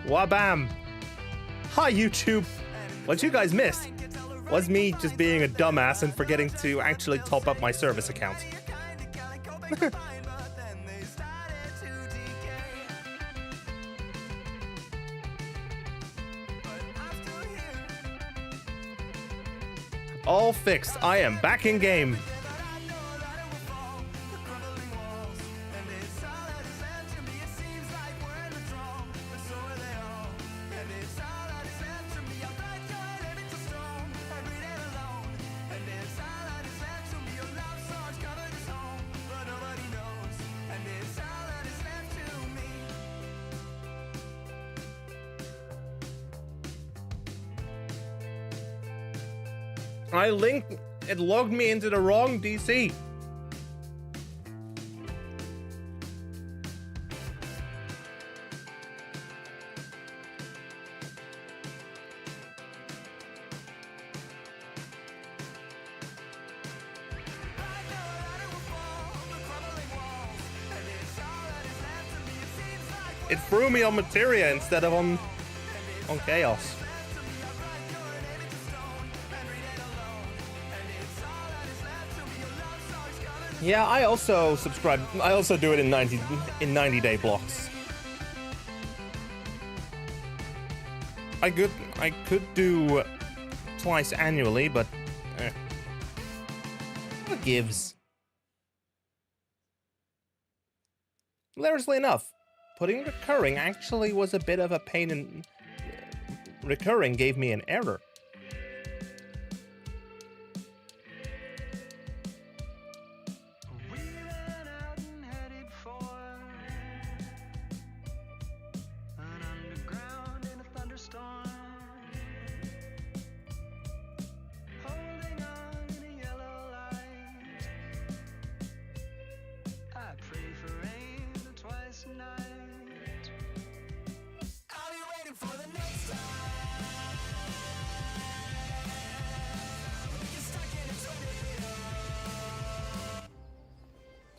Wabam! Hi, YouTube! What you guys missed was me just being a dumbass and forgetting to actually top up my service account. All fixed. I am back in game. It logged me into the wrong DC. It threw me on materia instead of on chaos. Yeah, I also subscribe. I also do it in 90-day blocks. I could do twice annually, but what gives? Hilariously enough, putting recurring actually was a bit of a pain in... Recurring gave me an error.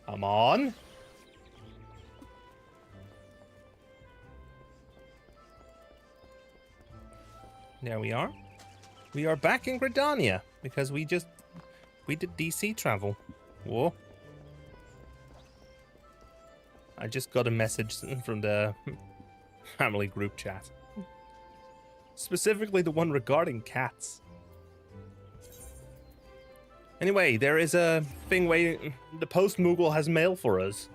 Come on. There we are. We are back in Gridania because we did DC travel. Whoa. I just got a message from the family group chat. Specifically the one regarding cats. Anyway, there is a thing where the Post Moogle has mail for us.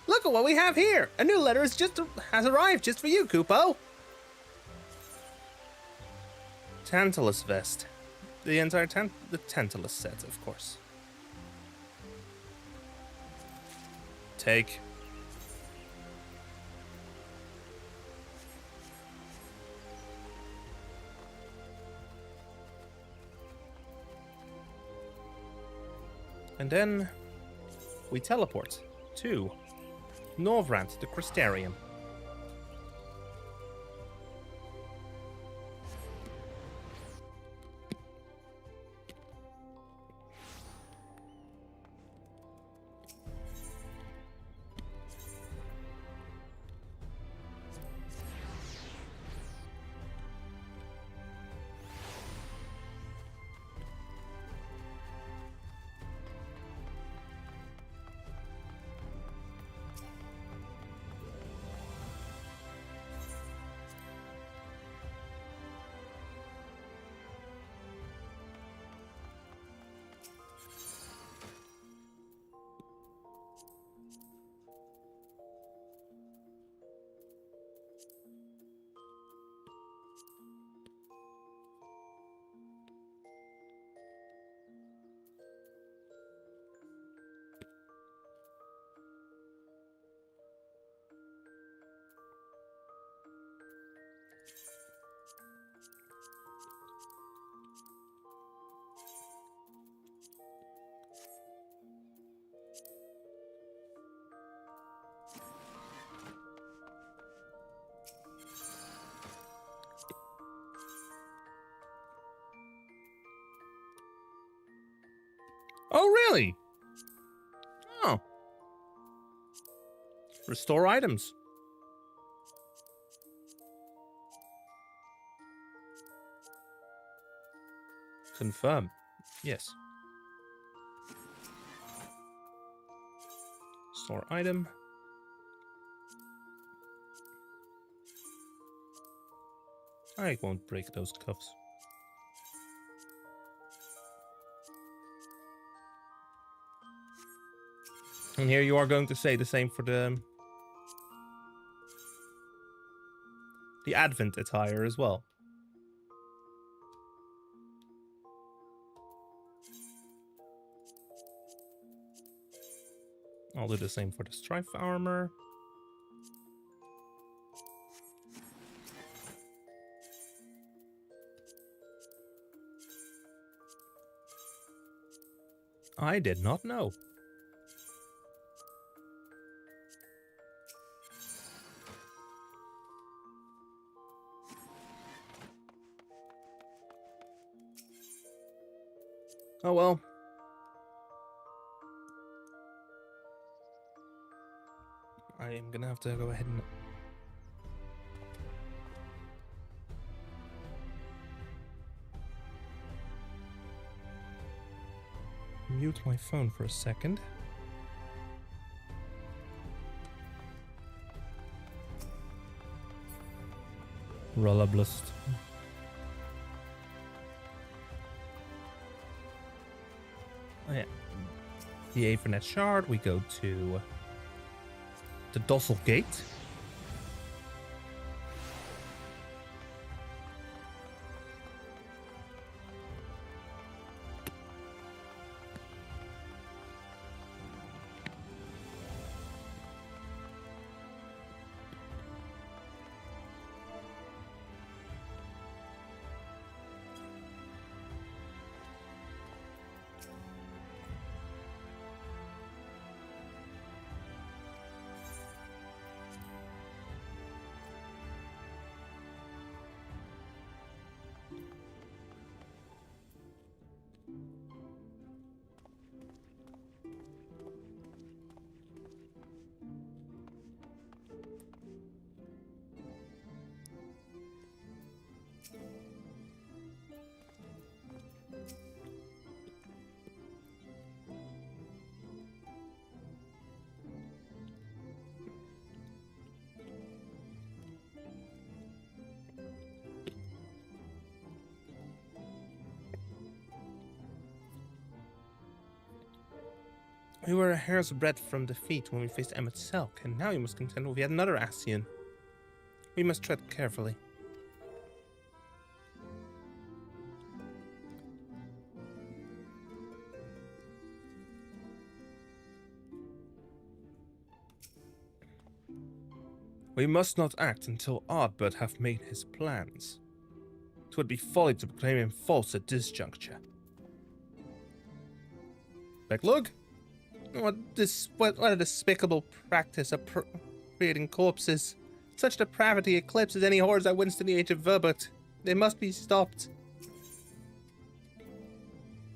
Look at what we have here! A new letter has arrived just for you, Kupo! Tantalus vest. The entire the Tantalus set, of course. Take. And then we teleport to Norvrant, the Crystarium. Oh, really? Oh. Restore items. Confirm. Yes. Store item. I won't break those cuffs. And here you are going to say the same for the Advent attire as well. I'll do the same for the strife armor. I did not know. Oh well. I am gonna have to go ahead and... mute my phone for a second. Rollerblust. Oh yeah. The Avernet Shard, we go to the Dossel Gate. We were a hair's breadth from defeat when we faced Emmet Selk, and now you must contend with yet another Ascian. We must tread carefully. We must not act until Ardbert hath made his plans. 'Twould be folly to proclaim him false at this juncture. Backlug? What a despicable practice appropriating corpses. Such depravity eclipses any horrors I witnessed in the age of Verbert. They must be stopped.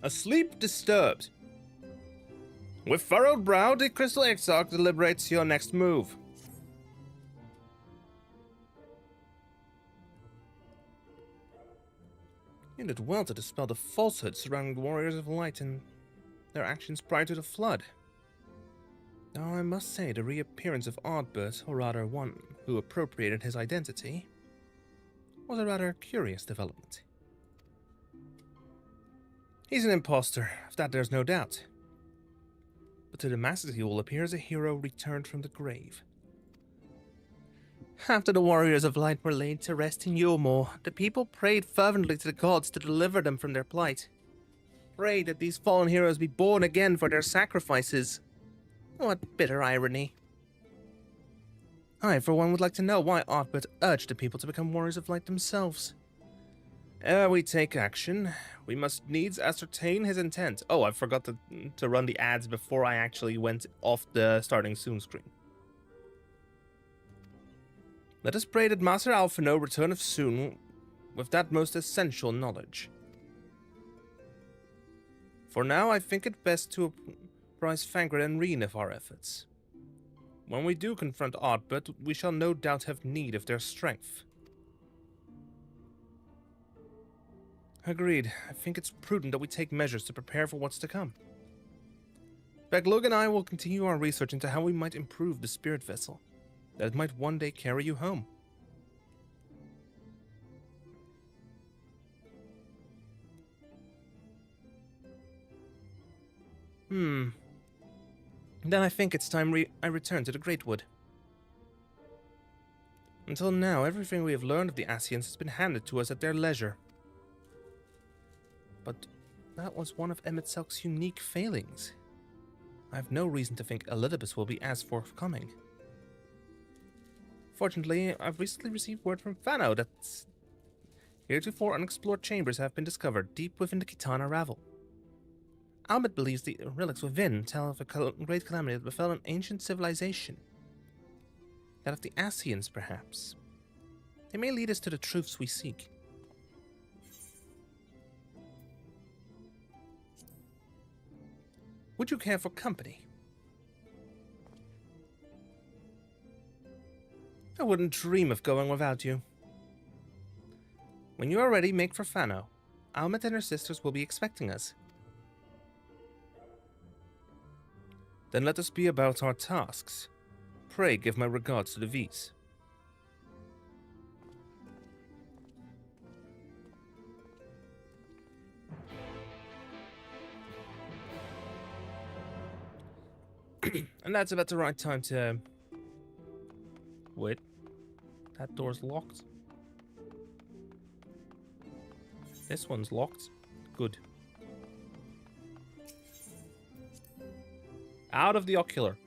Asleep disturbed. With furrowed brow, the Crystal Exarch deliberates your next move. You did well to dispel the falsehood surrounding the Warriors of Light and their actions prior to the Flood. Though I must say the reappearance of Ardbert, or rather one who appropriated his identity, was a rather curious development. He's an impostor, of that there's no doubt. But to the masses he will appear as a hero returned from the grave. After the Warriors of Light were laid to rest in Yulmore, the people prayed fervently to the gods to deliver them from their plight. Prayed that these fallen heroes be born again for their sacrifices. What bitter irony. I, for one, would like to know why Ardbert urged the people to become Warriors of Light themselves. Ere we take action, we must needs ascertain his intent. Oh, I forgot to run the ads before I actually went off the starting soon screen. Let us pray that Master Alphino returneth soon with that most essential knowledge. For now, I think it best to apprise Fangred and Reen of our efforts. When we do confront Ardbert, we shall no doubt have need of their strength. Agreed. I think it's prudent that we take measures to prepare for what's to come. Beglug and I will continue our research into how we might improve the spirit vessel, that it might one day carry you home. Then I think it's time I return to the Great Wood. Until now, everything we have learned of the Ascians has been handed to us at their leisure. But that was one of Emetselk's unique failings. I have no reason to think Elidibus will be as forthcoming. Fortunately, I've recently received word from Fano that heretofore unexplored chambers have been discovered deep within the Kitana Ravel. Albert believes the relics within tell of a great calamity that befell an ancient civilization. That of the Ascians, perhaps. They may lead us to the truths we seek. Would you care for company? I wouldn't dream of going without you. When you are ready, make for Fano. Almet and her sisters will be expecting us. Then let us be about our tasks. Pray give my regards to the V's. And that's about the right time to... Wait. That door's locked. This one's locked. Good. Out of the ocular.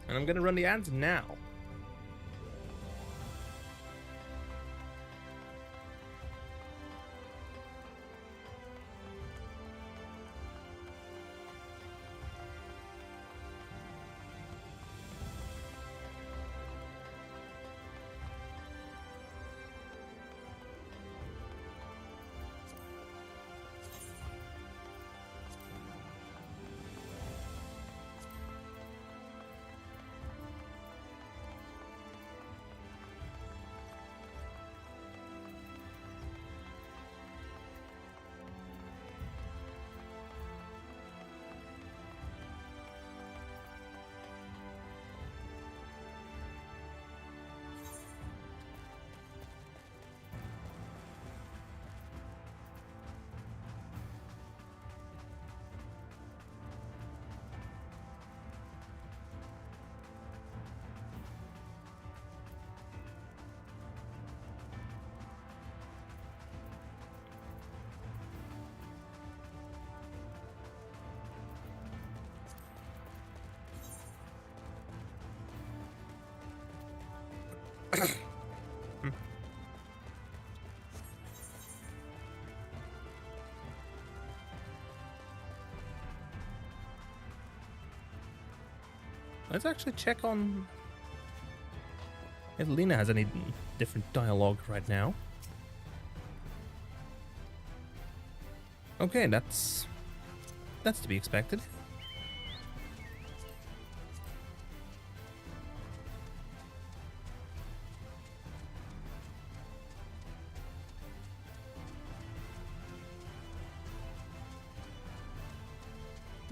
And I'm gonna run the ads now. Let's actually check on if Lena has any different dialogue right now. Okay, that's to be expected.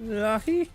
Lahi.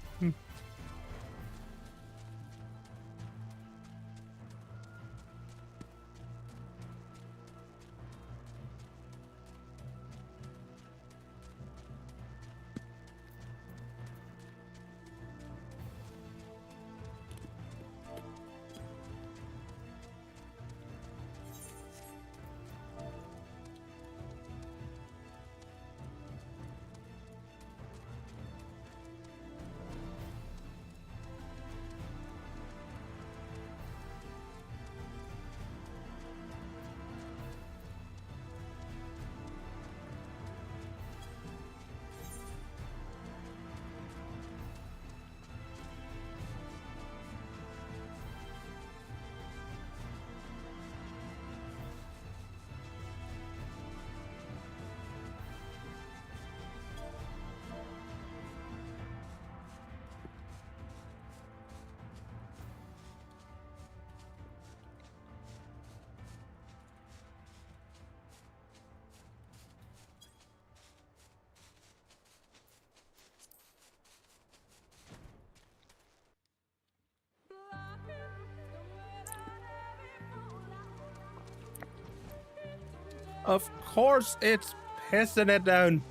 Of course it's pissing it down.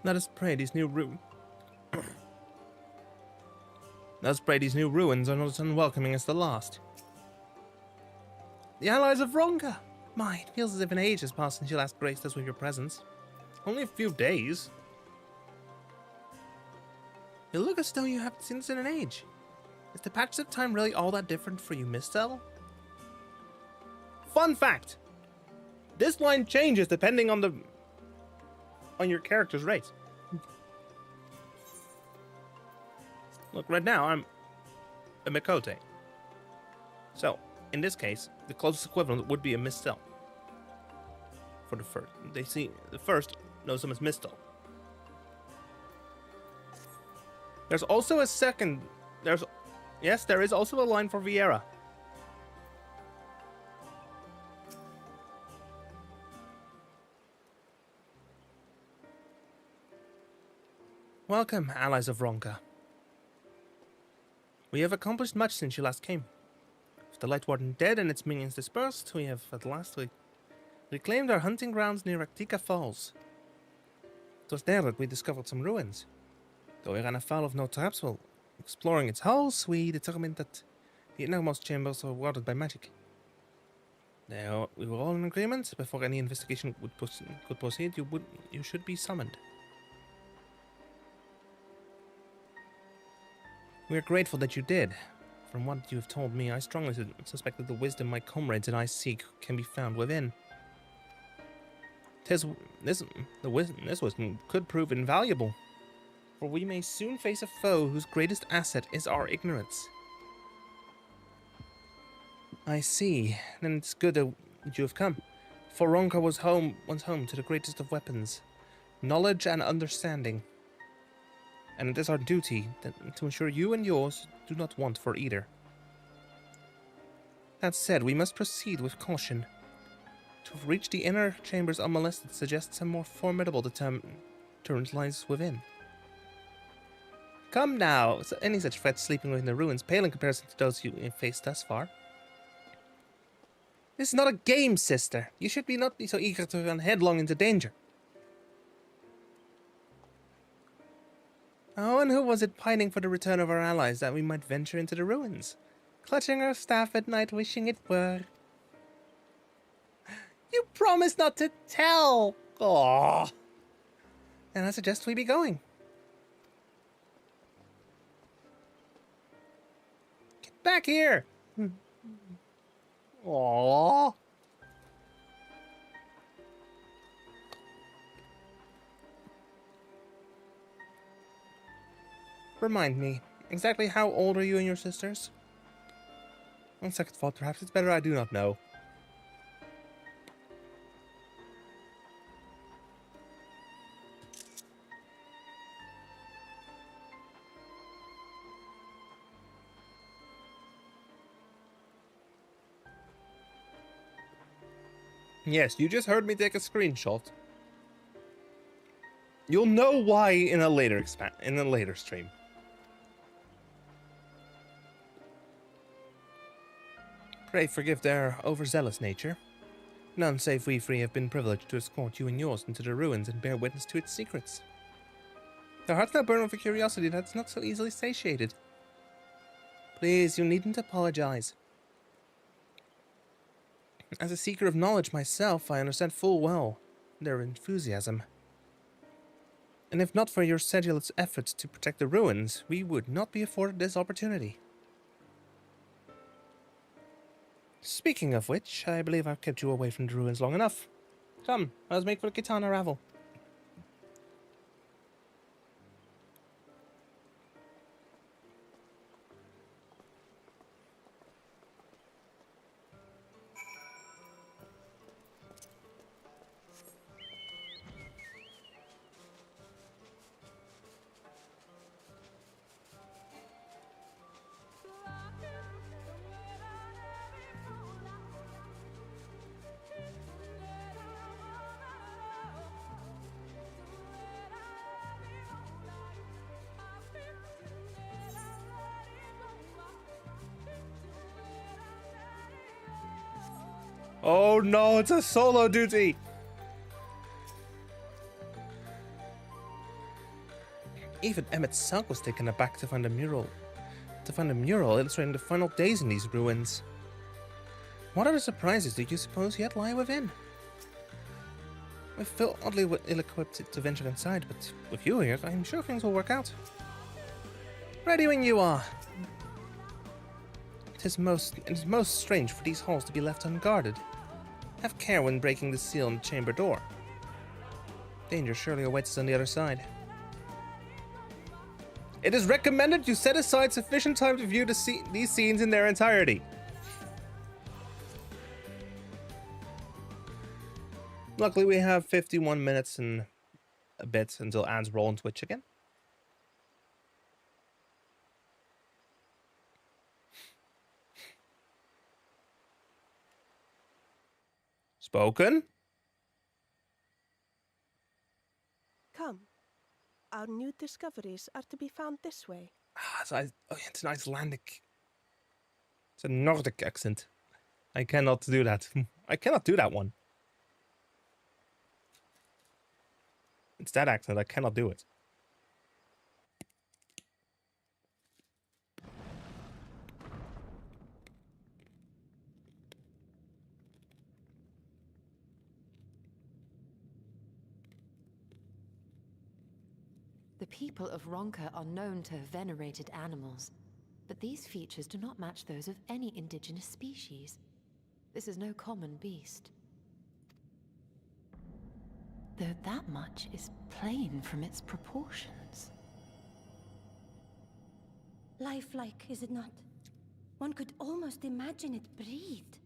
Let us pray these new ruins are not as unwelcoming as the last. The allies of Ronka! My, it feels as if an age has passed since you last graced us with your presence. Only a few days. You look as though you haven't seen us in an age. Is the patch of time really all that different for you, Mistel? Fun fact! This line changes depending on your character's race. Look, right now I'm a Mikote. So, in this case, the closest equivalent would be a Mistel. For the first, the first knows them as Mistel. There's also a second. There is also a line for Vieira. Welcome, allies of Ronka. We have accomplished much since you last came. With the Light Warden dead and its minions dispersed, we have at last reclaimed our hunting grounds near Actica Falls. It was there that we discovered some ruins. Though we ran afoul of no traps while exploring its halls, we determined that the innermost chambers were warded by magic. Now, we were all in agreement. Before any investigation could proceed, you should be summoned. We are grateful that you did. From what you have told me, I strongly suspect that the wisdom my comrades and I seek can be found within. This wisdom could prove invaluable, for we may soon face a foe whose greatest asset is our ignorance. I see. Then it's good that you have come. For Ronka was once home to the greatest of weapons, knowledge and understanding. And it is our duty to ensure you and yours do not want for either. That said, we must proceed with caution. To have reached the inner chambers unmolested suggests a more formidable deterrent lies within. Come now, any such threats sleeping within the ruins pale in comparison to those you have faced thus far. This is not a game, sister. You should not be so eager to run headlong into danger. Oh, and who was it pining for the return of our allies that we might venture into the ruins? Clutching our staff at night, wishing it were. You promised not to tell! Aww. And I suggest we be going. Get back here! Aww. Remind me, exactly how old are you and your sisters? On second thought, perhaps it's better I do not know. Yes, you just heard me take a screenshot. You'll know why in a later stream. Pray forgive their overzealous nature. None save we three have been privileged to escort you and yours into the ruins and bear witness to its secrets. Their hearts now burn with a curiosity that's not so easily satiated. Please, you needn't apologize. As a seeker of knowledge myself, I understand full well their enthusiasm. And if not for your sedulous efforts to protect the ruins, we would not be afforded this opportunity. Speaking of which, I believe I've kept you away from the ruins long enough. Come, let's make for the Kitana Ravel. Oh no, it's a solo duty! Even Emmett Sunk was taken aback to find a mural illustrating the final days in these ruins. What other surprises do you suppose yet lie within? I feel oddly ill-equipped to venture inside, but with you here, I'm sure things will work out. Ready when you are. It is most strange for these halls to be left unguarded. Have care when breaking the seal on the chamber door. Danger surely awaits us on the other side. It is recommended you set aside sufficient time to view these scenes in their entirety. Luckily, we have 51 minutes and a bit until ads roll on Twitch again. Spoken? Come. Our new discoveries are to be found this way. It's an Icelandic. It's a Nordic accent. I cannot do that. I cannot do that one. It's that accent. I cannot do it. The people of Ronka are known to have venerated animals, but these features do not match those of any indigenous species. This is no common beast. Though that much is plain from its proportions. Lifelike, is it not? One could almost imagine it breathed.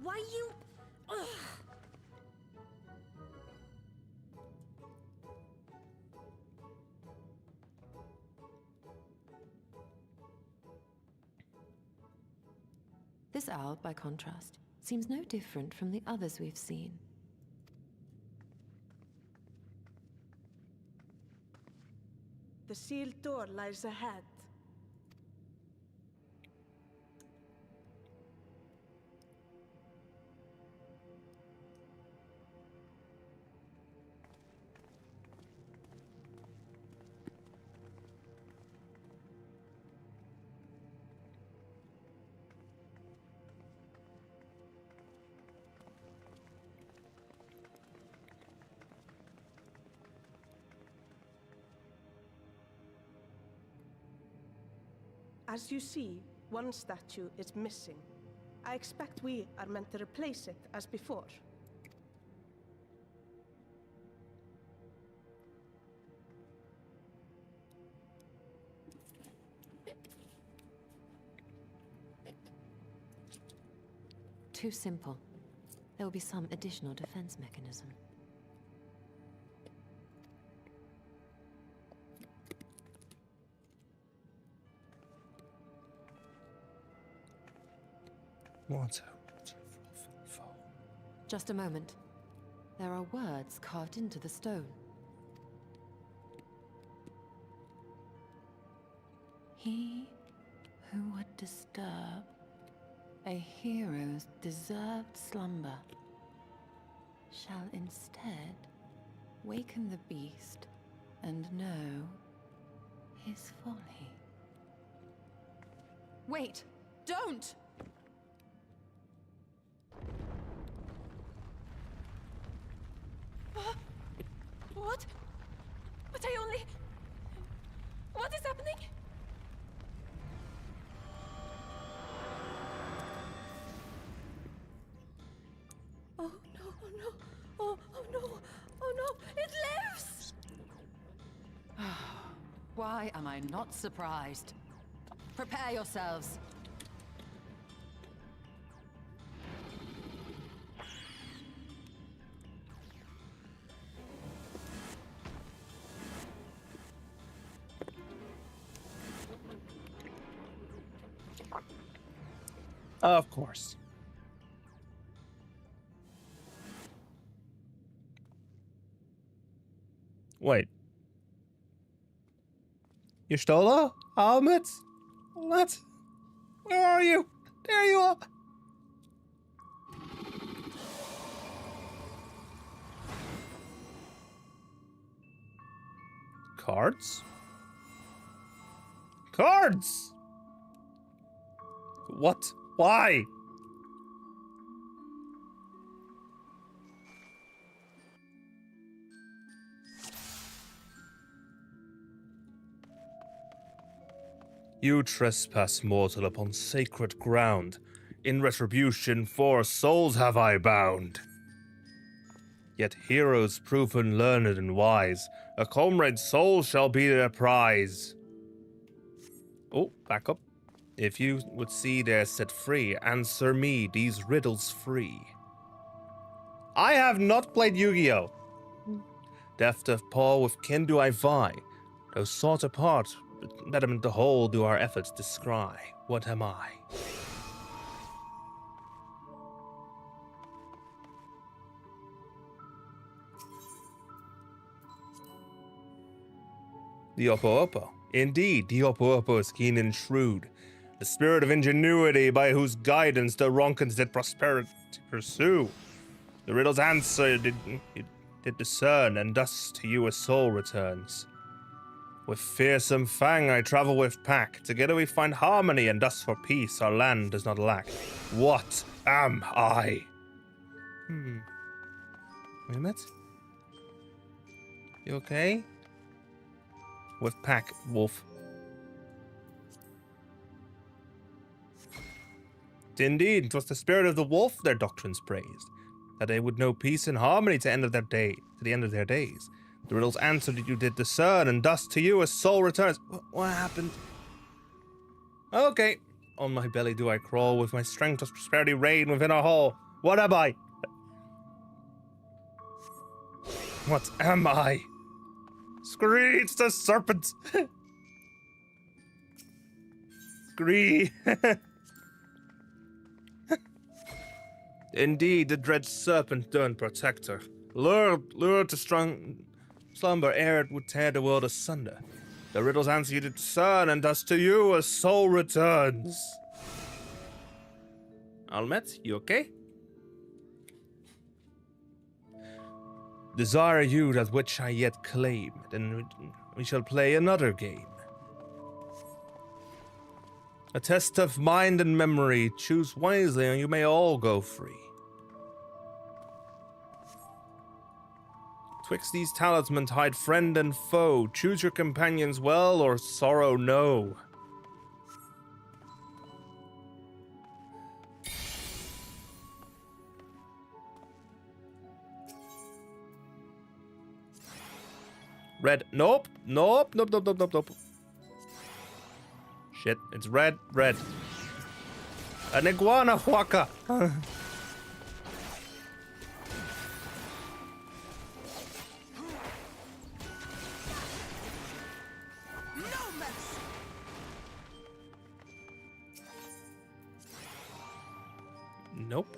Why you... Ugh. This owl, by contrast, seems no different from the others we've seen. The sealed door lies ahead. As you see, one statue is missing. I expect we are meant to replace it as before. Too simple. There will be some additional defense mechanism. What? Just a moment. There are words carved into the stone. He who would disturb a hero's deserved slumber shall instead waken the beast and know his folly. Wait! Don't! What? But I only... What is happening? Oh no, oh no, oh no, oh no, it lives! Why am I not surprised? Prepare yourselves. Of course. Wait. Y'shtola? Almet? What? Where are you? There you are! Cards? Cards! What? Why? You trespass, mortal, upon sacred ground. In retribution, 4 souls have I bound. Yet heroes proven learned and wise, a comrade's soul shall be their prize. Oh, back up. If you would see there set free, answer me these riddles free. I have not played Yu-Gi-Oh! Deft of paw with kin do I vie, though sought apart, but betterment the whole do our efforts descry. What am I? The Oppo-Oppo. Indeed, the Oppo-Oppo is keen and shrewd, the spirit of ingenuity by whose guidance the Ronkans did prosperity pursue. The riddle's answer did discern, and thus to you a soul returns. With fearsome fang I travel with pack, together we find harmony, and thus for peace our land does not lack. What am I? Wait a minute. You okay? With pack, wolf. Indeed, it was the spirit of the wolf their doctrines praised, that they would know peace and harmony to the end of their days. The riddle's answer that you did discern, and thus to you a soul returns. What happened? Okay. On my belly do I crawl, with my strength of prosperity reign within a hall. What am I? What am I? Screech the serpent! Scree! Indeed, the dread serpent turned protector. Lured to strong slumber ere it would tear the world asunder. The riddle's answer you to discern, and thus to you a soul returns. Almet, you okay? Desire you that which I yet claim, then we shall play another game. A test of mind and memory. Choose wisely, and you may all go free. Twixt these talismans hide friend and foe. Choose your companions well, or sorrow know. Red. Nope. Nope. Nope. Nope. Nope. Nope. Nope. Shit. It's red. Red. An iguana waka. Nope.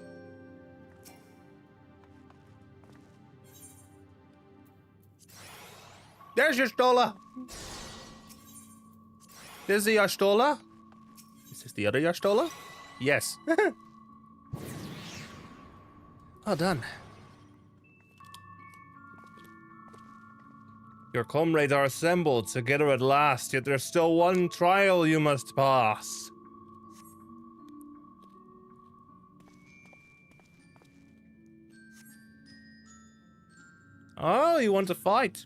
There's your Stola. There's the Yarstola. Is this the other Yarstola? Yes. Well done. Your comrades are assembled together at last, yet there's still one trial you must pass. Oh, you want to fight?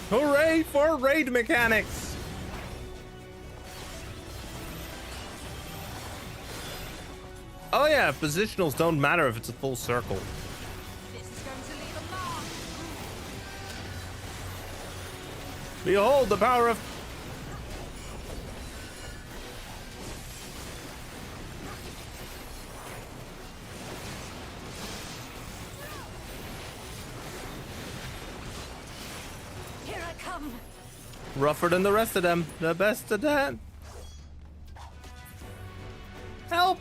Hooray for raid mechanics! Oh yeah, positionals don't matter if it's a full circle. This is going to leave a mark. Behold the power of... Here I come. Rougher than the rest of them. The best of that. Help!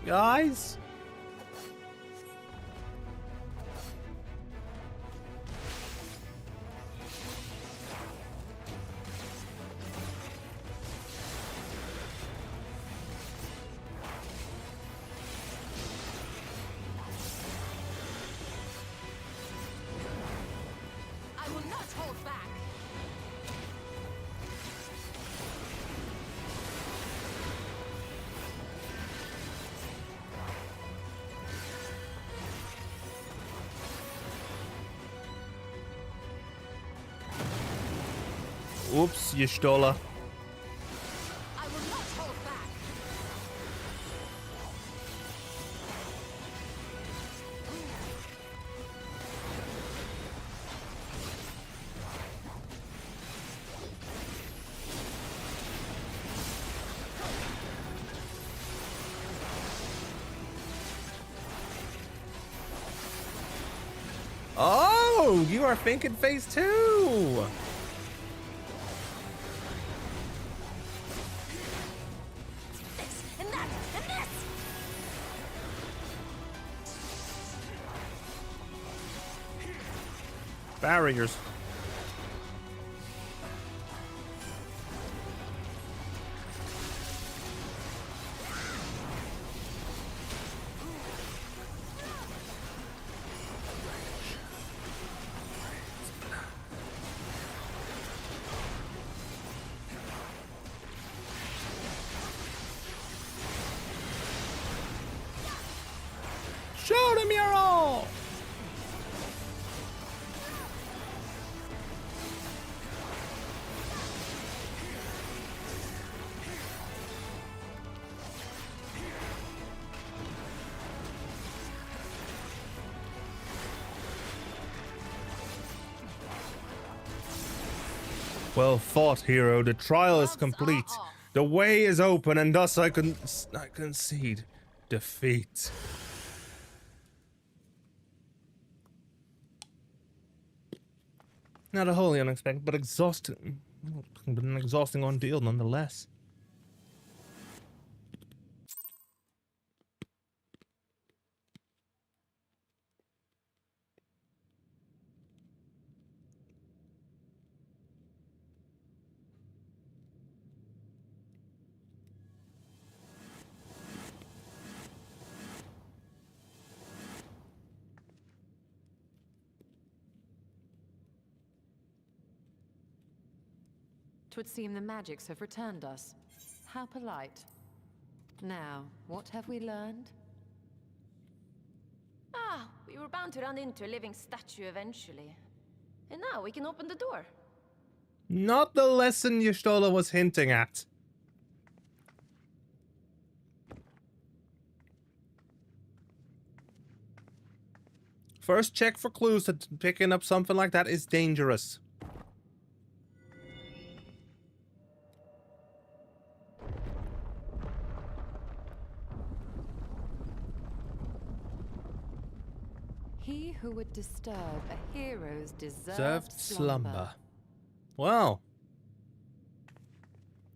Guys? I will not hold back. Oops, you Stola. I will not hold back. Oh, you are thinking phase 2. This and that and this. Barriers. Show them your all. Well fought, hero. The trial is complete. The way is open, and thus I concede defeat. Not a wholly unexpected, but exhausting. But an exhausting ordeal nonetheless. 'Twould seem the magics have returned us. How polite. Now, what have we learned? Ah, we were bound to run into a living statue eventually. And now we can open the door. Not the lesson Y'shtola was hinting at. First, check for clues that picking up something like that is dangerous. He who would disturb a hero's Deserved deserved slumber. Well,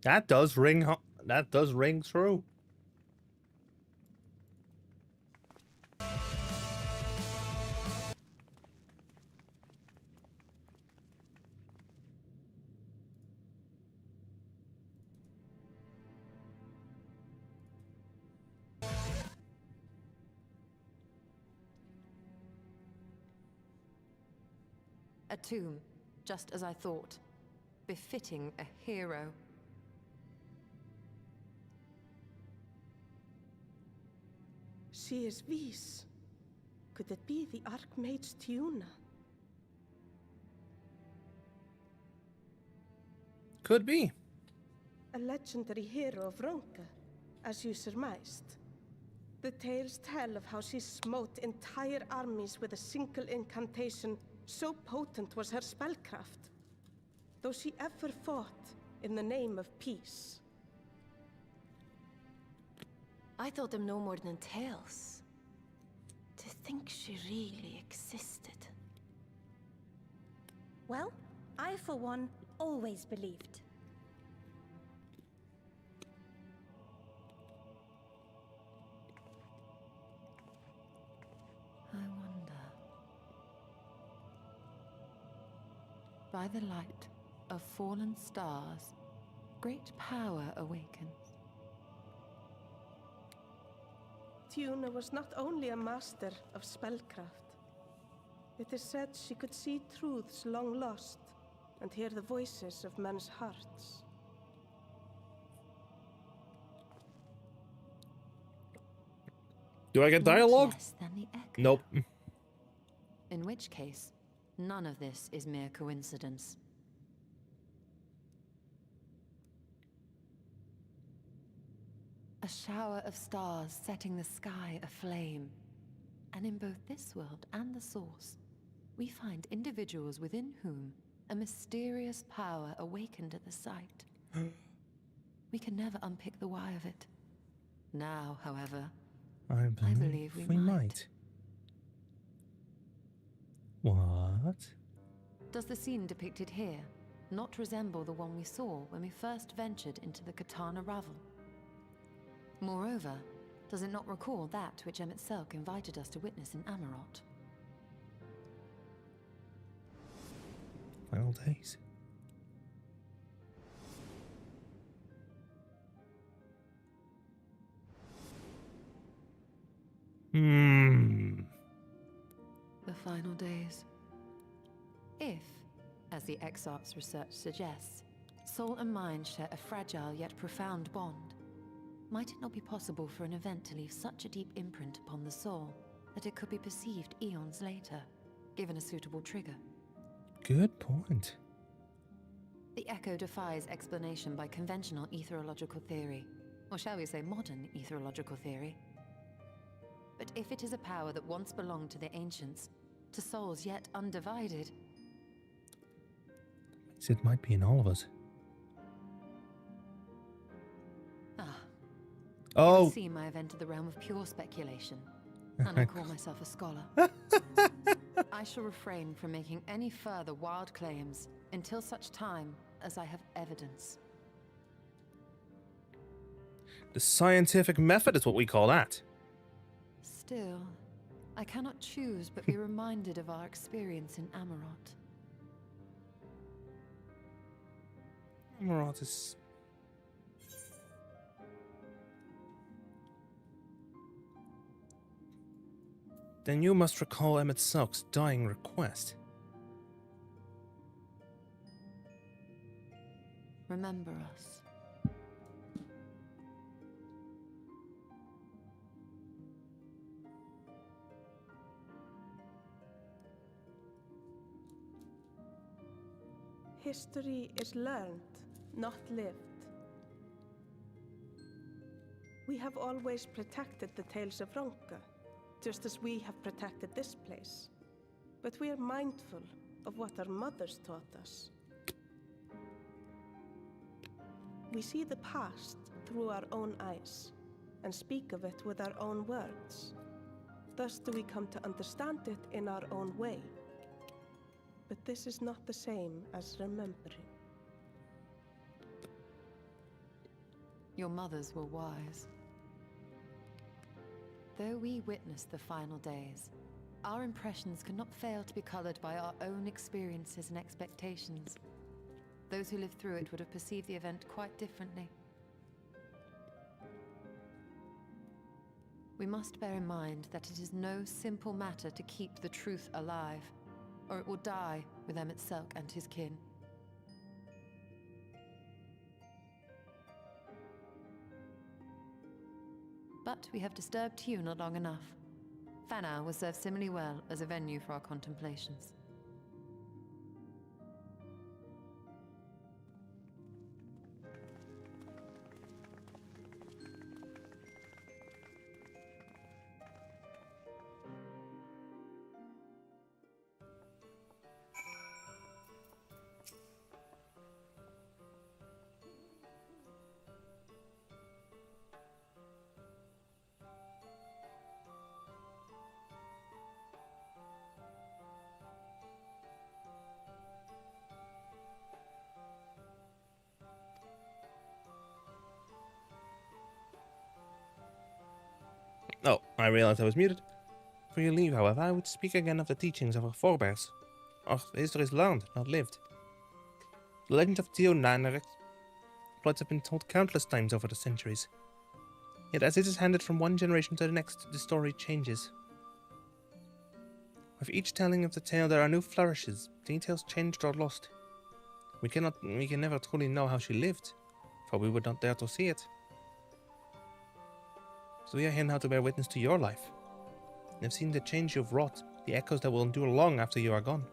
that does ring. That does ring true. A tomb, just as I thought. Befitting a hero. She is Vis. Could it be the Archmage Tiuna? Could be. A legendary hero of Ronka, as you surmised. The tales tell of how she smote entire armies with a single incantation, so potent was her spellcraft. Though she ever fought in the name of peace. I thought them no more than tales. To think she really existed. Well, I for one always believed. I wonder. By the light of fallen stars, great power awakens. Tiuna was not only a master of spellcraft. It is said she could see truths long lost and hear the voices of men's hearts. Do I get Not dialogue? less than the echo. Nope. In which case, none of this is mere coincidence. A shower of stars setting the sky aflame. And in both this world and the Source, we find individuals within whom a mysterious power awakened at the sight. We can never unpick the why of it. Now, however, I believe we might. What? Does the scene depicted here not resemble the one we saw when we first ventured into the Katana Ravel? Moreover, does it not recall that which Emmett Selk invited us to witness in Amarot? Final days. The final days. If, as the XIV's research suggests, soul and mind share a fragile yet profound bond, might it not be possible for an event to leave such a deep imprint upon the soul that it could be perceived eons later, given a suitable trigger? Good point. The echo defies explanation by conventional etherological theory, or shall we say modern etherological theory. But if it is a power that once belonged to the ancients, to souls yet undivided... It might be in all of us. It Oh! would seem I have entered the realm of pure speculation, and I call myself a scholar. I shall refrain from making any further wild claims until such time as I have evidence. The scientific method is what we call that. Still, I cannot choose but be reminded of our experience in Amarot. Amarot is... Then you must recall Emmett Selk's dying request. remember us. History is learned, not lived. We have always protected the tales of Ronka, just as we have protected this place. But we are mindful of what our mothers taught us. We see the past through our own eyes, and speak of it with our own words. Thus do we come to understand it in our own way. But this is not the same as remembering. Your mothers were wise. Though we witnessed the final days, our impressions cannot fail to be colored by our own experiences and expectations. Those who lived through it would have perceived the event quite differently. We must bear in mind that it is no simple matter to keep the truth alive, or it will die with Emmett Selk and his kin. But we have disturbed you not long enough. Fana will serve similarly well as a venue for our contemplations. Oh, I realized I was muted. For your leave, however, I would speak again of the teachings of our forebears. Our history is learned, not lived. The legend of Diona and her exploits have been told countless times over the centuries. Yet as it is handed from one generation to the next, the story changes. With each telling of the tale, there are new flourishes, details changed or lost. We can never truly know how she lived, for we would not dare to see it. So we are here now to bear witness to your life. And have seen the change you've wrought, the echoes that will endure long after you are gone.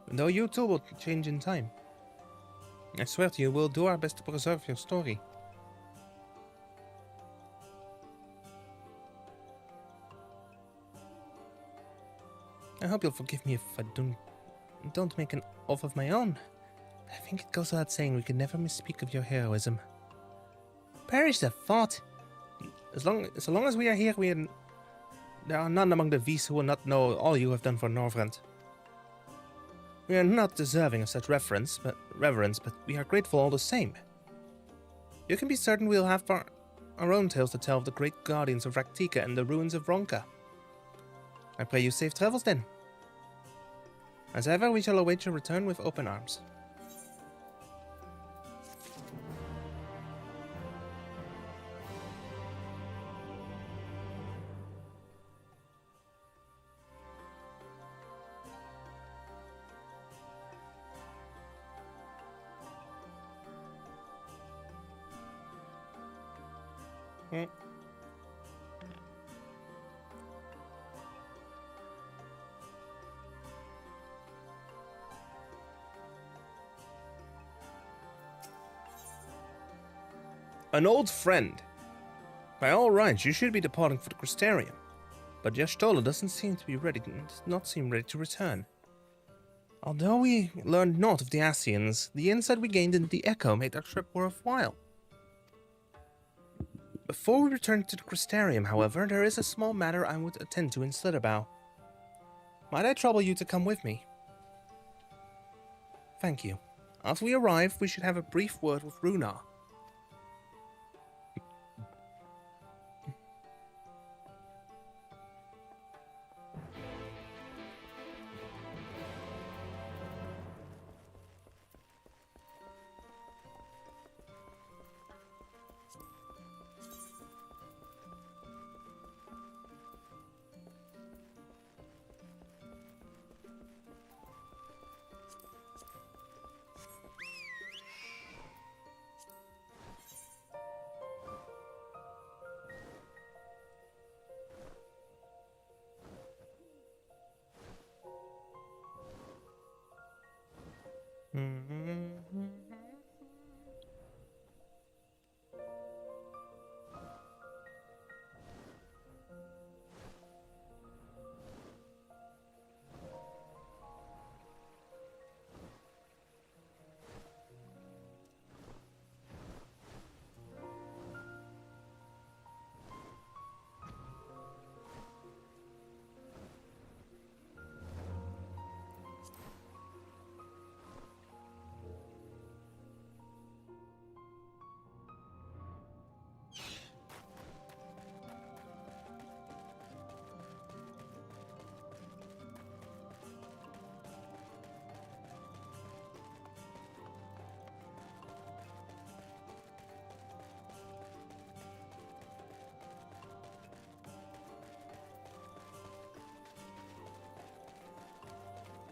And though you too will change in time, I swear to you we'll do our best to preserve your story. I hope you'll forgive me if I don't make an oath of my own. I think it goes without saying we can never misspeak of your heroism. Perish the thought! So long as we are here, there are none among the V's who will not know all you have done for Norvrend. We are not deserving of such reverence, but we are grateful all the same. You can be certain we'll have our own tales to tell of the great guardians of Raktika and the ruins of Ronka. I pray you safe travels then. As ever, we shall await your return with open arms. An old friend. By all rights, you should be departing for the Crystarium, but Yashtola does not seem ready to return. Although we learned naught of the Ascians, the insight we gained in the Echo made our trip worthwhile. Before we return to the Crystarium, however, there is a small matter I would attend to in Slitherbow. Might I trouble you to come with me? Thank you. After we arrive, we should have a brief word with Runar.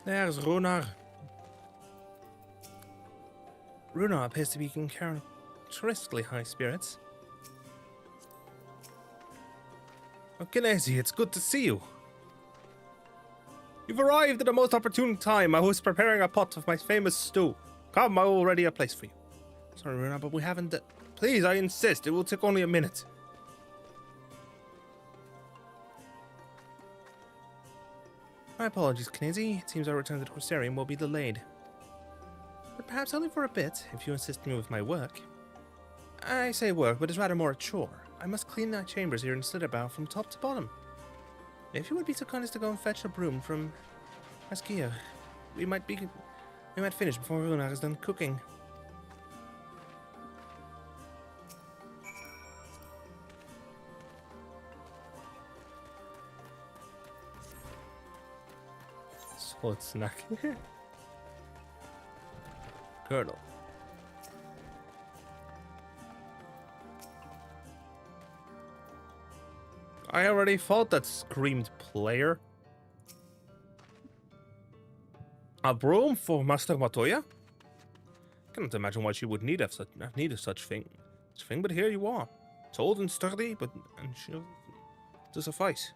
There's Runar. Runar appears to be in characteristically high spirits. Oh, Kinesi, it's good to see you. You've arrived at a most opportune time. I was preparing a pot of my famous stew. Come, I will ready a place for you. Sorry, Runar, but we haven't... Please, I insist. It will take only a minute. My apologies, Kinesi. It seems our return to the Corsarium will be delayed. But perhaps only for a bit, if you insist me with my work. I say work, but it's rather more a chore. I must clean my chambers here in Slitherbow from top to bottom. If you would be so kind as to go and fetch a broom from Askia, we might finish before Runar is done cooking. Sword snack. Colonel. I already thought that screamed player. A broom for Master Matoya? Cannot imagine why she would need such thing. But here you are, old and sturdy, and she'll suffice.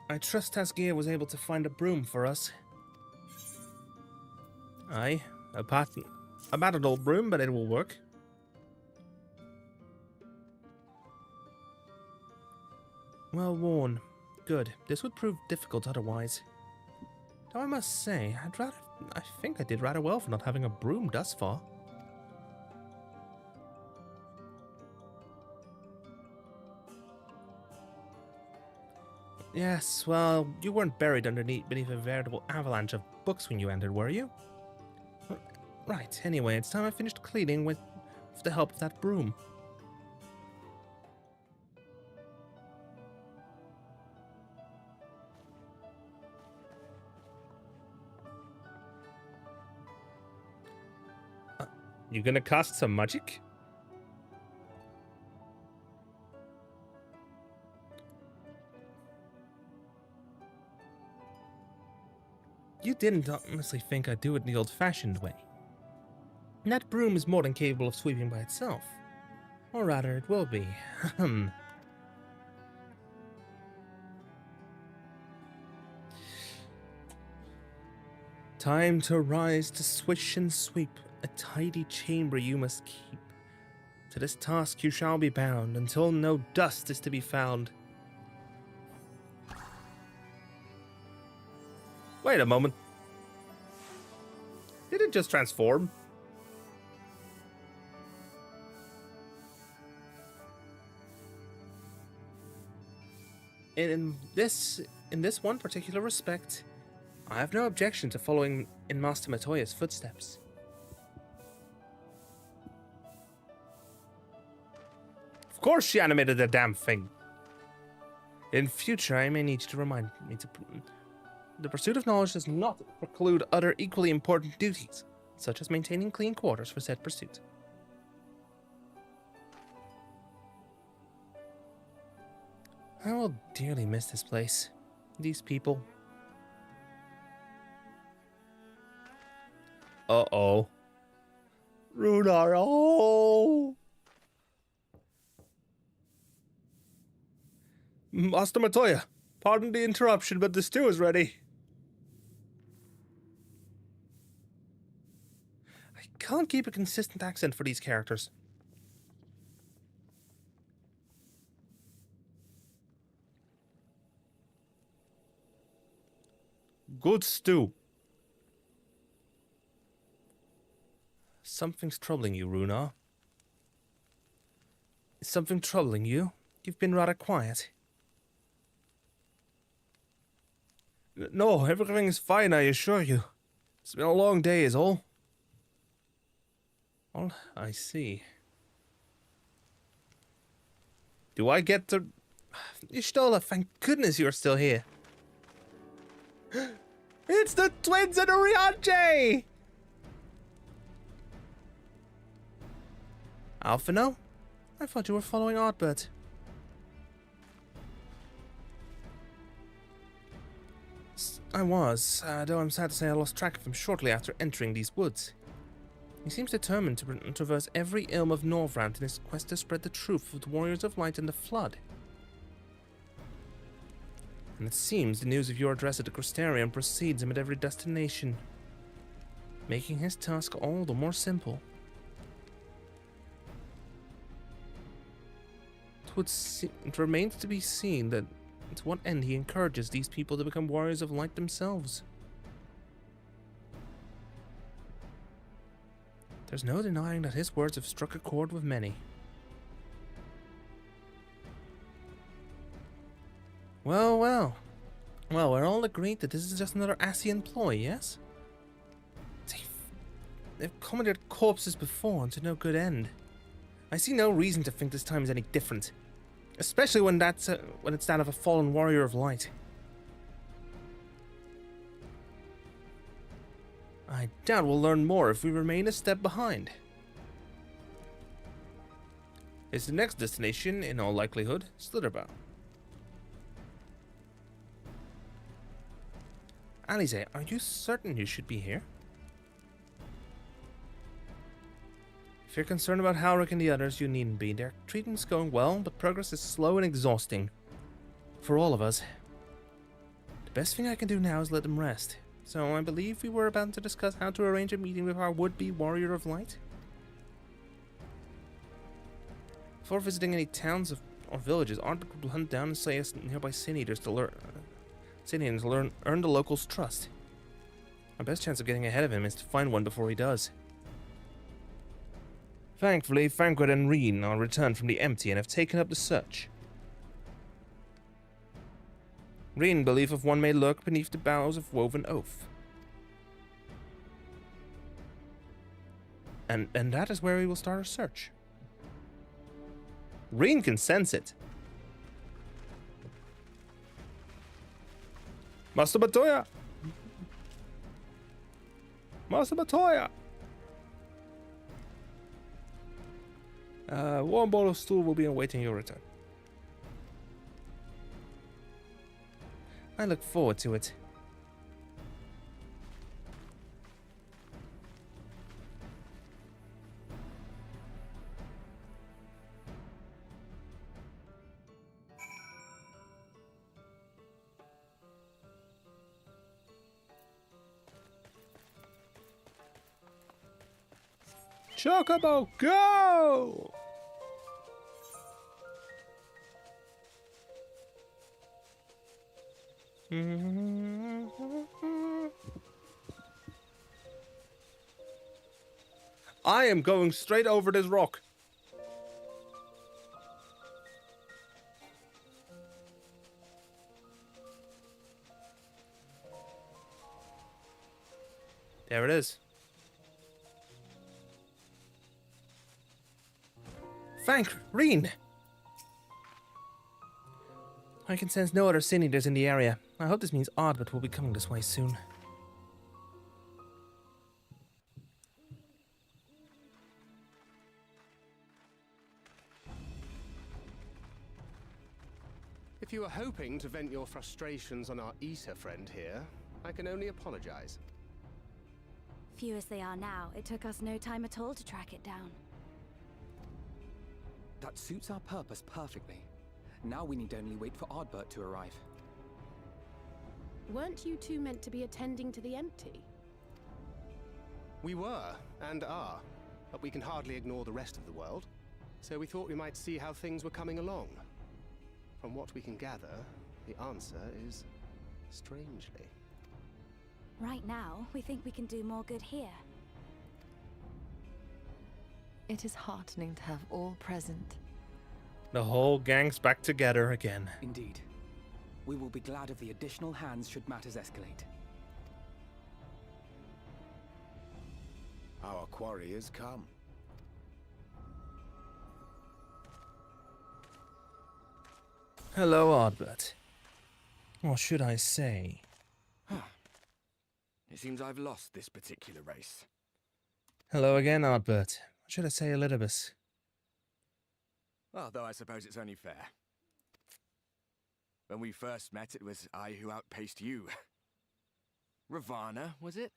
I trust Asgia was able to find a broom for us. Aye, a battered old broom, but it will work. Well worn. Good. This would prove difficult otherwise. Though I must say, I think I did rather well for not having a broom thus far. Yes, well, you weren't buried beneath a veritable avalanche of books when you entered, were you? Right, anyway, it's time I finished cleaning with the help of that broom. You gonna cast some magic? You didn't honestly think I'd do it the old-fashioned way. That broom is more than capable of sweeping by itself. Or rather, it will be. Time to rise to swish and sweep. A tidy chamber you must keep. To this task you shall be bound, until no dust is to be found. Wait a moment. Did it just transform? In this one particular respect, I have no objection to following in Master Matoya's footsteps. Of course she animated the damn thing. In future, I may need you to remind me to... The pursuit of knowledge does not preclude other equally important duties, such as maintaining clean quarters for said pursuit. I will dearly miss this place. These people. Uh-oh. Runar, oh! Master Matoya, pardon the interruption, but the stew is ready. I can't keep a consistent accent for these characters. Good stew. Something's troubling you, Runar. Is something troubling you? You've been rather quiet. No, everything is fine, I assure you. It's been a long day, is all. I see. Do I get to Ishtola, thank goodness you're still here. It's the twins and Orianche! Alphino? I thought you were following Ardbert. I was, though I'm sad to say I lost track of him shortly after entering these woods. He seems determined to traverse every ilm of Norvrant in his quest to spread the truth of the Warriors of Light and the Flood. And it seems the news of your address at the Crystarium precedes him at every destination, making his task all the more simple. It remains to be seen to what end he encourages these people to become Warriors of Light themselves. There's no denying that his words have struck a chord with many. Well, well. Well, we're all agreed that this is just another Asian ploy, yes? They've commandeered corpses before and to no good end. I see no reason to think this time is any different. Especially when it's that of a fallen warrior of light. I doubt we'll learn more if we remain a step behind. Is the next destination, in all likelihood, Slitherbow? Alize, are you certain you should be here? If you're concerned about Halric and the others, you needn't be. Their treatment's going well, but progress is slow and exhausting. For all of us. The best thing I can do now is let them rest. So I believe we were about to discuss how to arrange a meeting with our would-be Warrior of Light. Before visiting any towns or villages, Ardbert will hunt down and slay us nearby Sin Eaters to earn the locals' trust. Our best chance of getting ahead of him is to find one before he does. Thankfully, Thancred and Reen are returned from the empty and have taken up the search. Reen believeth one may lurk beneath the boughs of woven oath. And that is where we will start our search. Reen can sense it. Master Batoya! Master Batoya! Warm bowl of stool will be awaiting your return. I look forward to it. Chocobo, go! I am going straight over this rock. There it is. Thank Reen. I can sense no other Sin Eaters in the area. I hope this means Ardbert will be coming this way soon. If you were hoping to vent your frustrations on our Eater friend here, I can only apologize. Few as they are now, it took us no time at all to track it down. That suits our purpose perfectly. Now we need only wait for Ardbert to arrive. Weren't you two meant to be attending to the empty? We were, and are, but we can hardly ignore the rest of the world. So we thought we might see how things were coming along. From what we can gather, the answer is strangely. Right now, we think we can do more good here. It is heartening to have all present. The whole gang's back together again. Indeed. We will be glad of the additional hands should matters escalate. Our quarry has come. Hello, Ardbert. Or should I say? It seems I've lost this particular race. Hello again, Ardbert. Or should I say Elidibus? Although I suppose it's only fair. When we first met, it was I who outpaced you. Ravana, was it?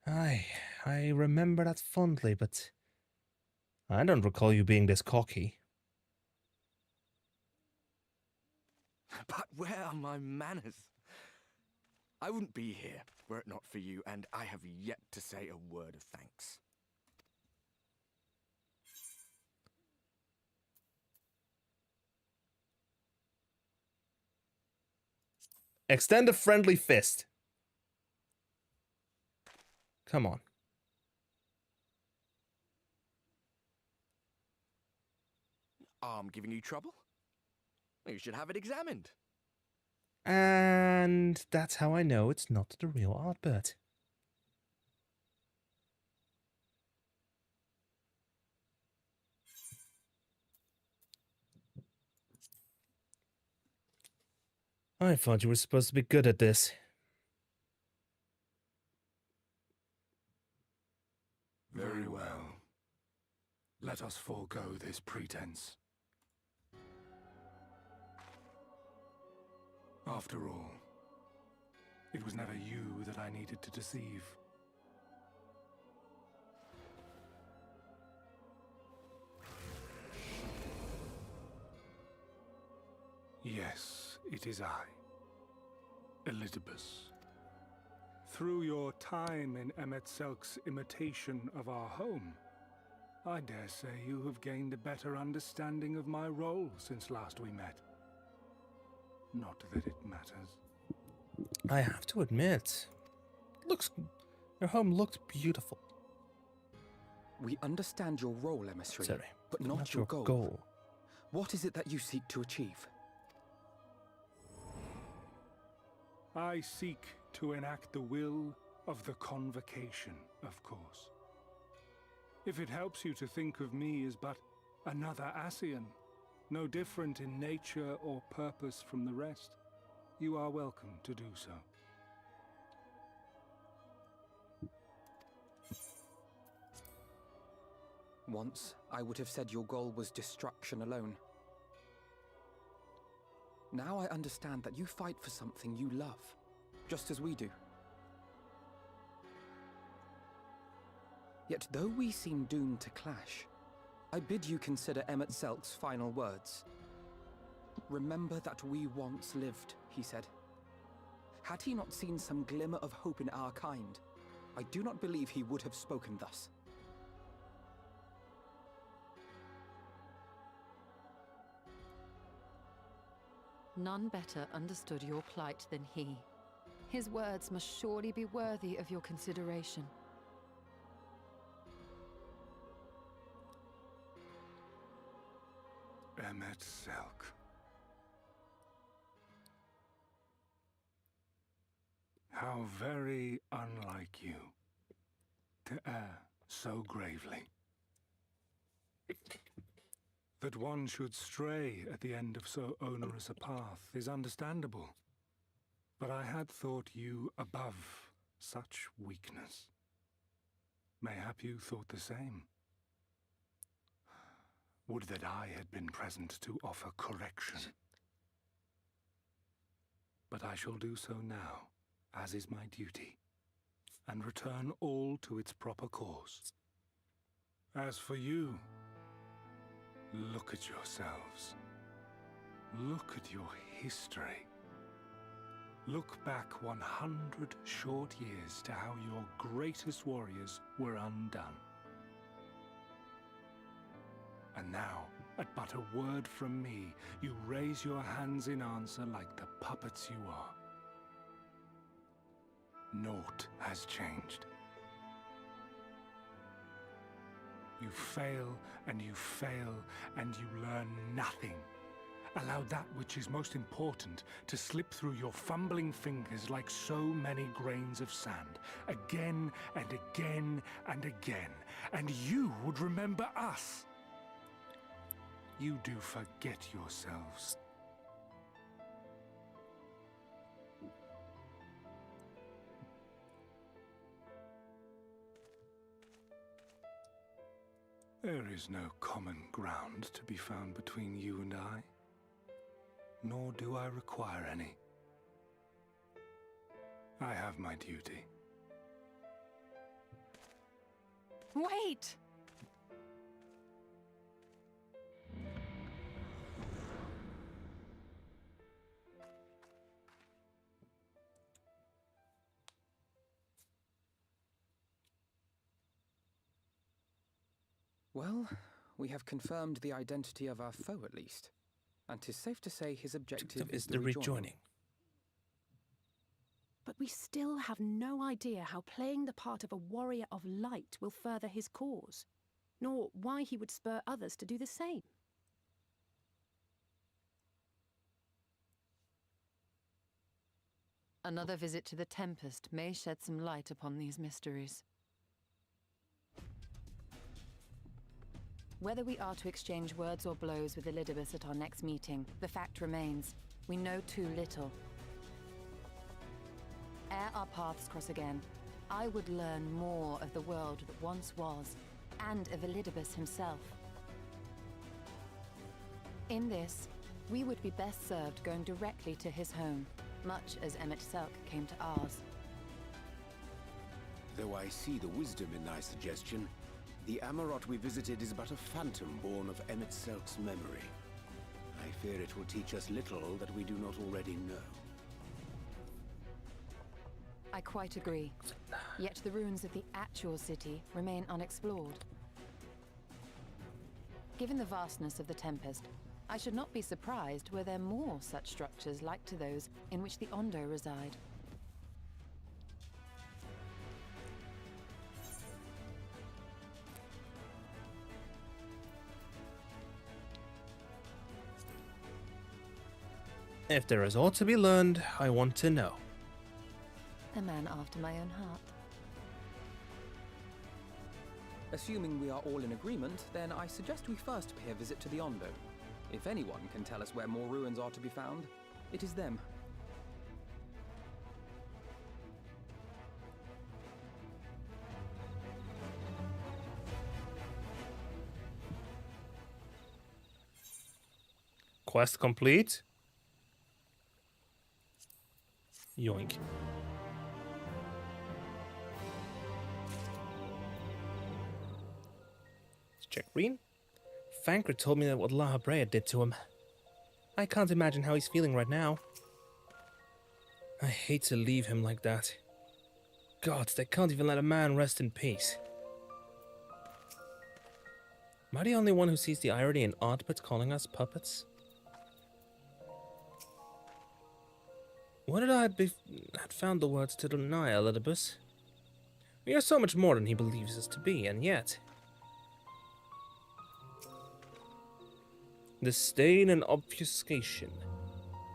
Aye, I remember that fondly, but I don't recall you being this cocky. But where are my manners? I wouldn't be here were it not for you, and I have yet to say a word of thanks. Extend a friendly fist. Come on. Arm giving you trouble? You should have it examined. And that's how I know it's not the real Ardbert. I thought you were supposed to be good at this. Very well. Let us forego this pretense. After all, it was never you that I needed to deceive. Yes, it is I, Elidibus. Through your time in Emet-Selk's imitation of our home, I dare say you have gained a better understanding of my role since last we met. Not that it matters. I have to admit, your home looked beautiful. We understand your role, emissary, Sorry, but not your goal. What is it that you seek to achieve? I seek to enact the will of the Convocation, of course. If it helps you to think of me as but another Ascian, no different in nature or purpose from the rest, you are welcome to do so. Once, I would have said your goal was destruction alone. Now I understand that you fight for something you love, just as we do. Yet though we seem doomed to clash, I bid you consider Emet-Selk's final words. Remember that we once lived, he said. Had he not seen some glimmer of hope in our kind, I do not believe he would have spoken thus. None better understood your plight than he. His words must surely be worthy of your consideration. Emet-Selk. How very unlike you to err so gravely. That one should stray at the end of so onerous a path is understandable. But I had thought you above such weakness. Mayhap you thought the same. Would that I had been present to offer correction. But I shall do so now, as is my duty, and return all to its proper course. As for you, look at yourselves. Look at your history. Look back 100 short years to how your greatest warriors were undone. And now, at but a word from me, you raise your hands in answer like the puppets you are. Naught has changed. You fail, and you fail, and you learn nothing. Allow that which is most important to slip through your fumbling fingers like so many grains of sand, again and again and again, and you would remember us. You do forget yourselves. There is no common ground to be found between you and I, nor do I require any. I have my duty. Wait! Well, we have confirmed the identity of our foe at least. And 'tis safe to say his objective is the rejoining. But we still have no idea how playing the part of a warrior of light will further his cause, nor why he would spur others to do the same. Another visit to the Tempest may shed some light upon these mysteries. Whether we are to exchange words or blows with Elidibus at our next meeting, the fact remains, we know too little. Ere our paths cross again, I would learn more of the world that once was, and of Elidibus himself. In this, we would be best served going directly to his home, much as Emmett Selk came to ours. Though I see the wisdom in thy suggestion, the Amarot we visited is but a phantom born of Emmett Selk's memory. I fear it will teach us little that we do not already know. I quite agree. Yet the ruins of the actual city remain unexplored. Given the vastness of the Tempest, I should not be surprised were there more such structures like to those in which the Ondo reside. If there is aught to be learned, I want to know. A man after my own heart. Assuming we are all in agreement, then I suggest we first pay a visit to the Ondo. If anyone can tell us where more ruins are to be found, it is them. Quest complete. Yoink. Let's check Green. Fankra told me that what La Habrea did to him. I can't imagine how he's feeling right now. I hate to leave him like that. Gods, they can't even let a man rest in peace. Am I the only one who sees the irony in Oddbits calling us puppets? What did I had found the words to deny, Elidibus? We are so much more than he believes us to be, and yet... Disdain and obfuscation.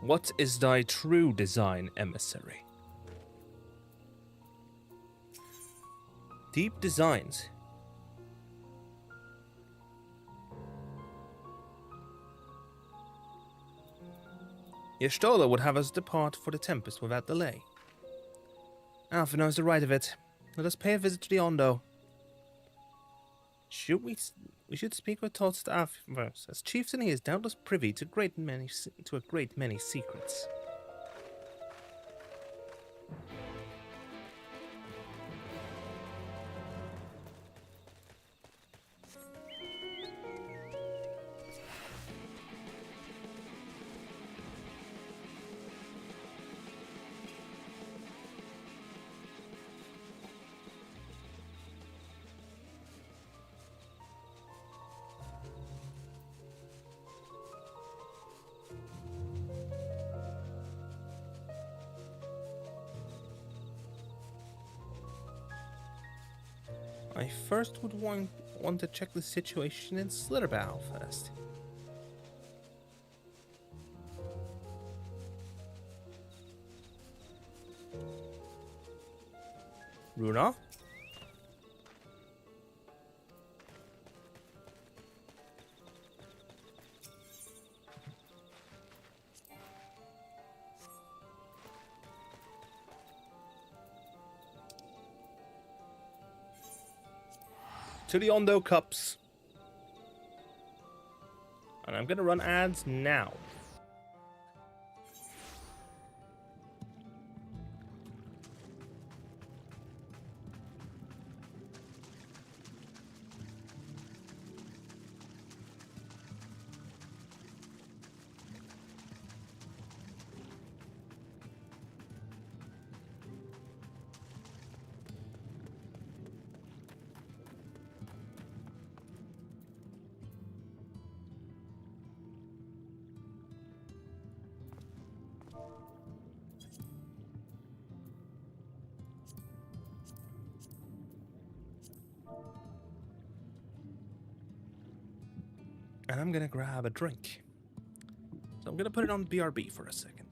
What is thy true design, emissary? Deep designs. Y'shtola would have us depart for the Tempest without delay. Alpha knows the right of it. Let us pay a visit to the Ondo. We should speak with Todstaff first, as chieftain he is doubtless privy to a great many secrets. I first would want to check the situation in Slitterbow first. Runa? To the Ondo Cups. And I'm gonna run ads now. And I'm gonna grab a drink. So I'm gonna put it on BRB for a second.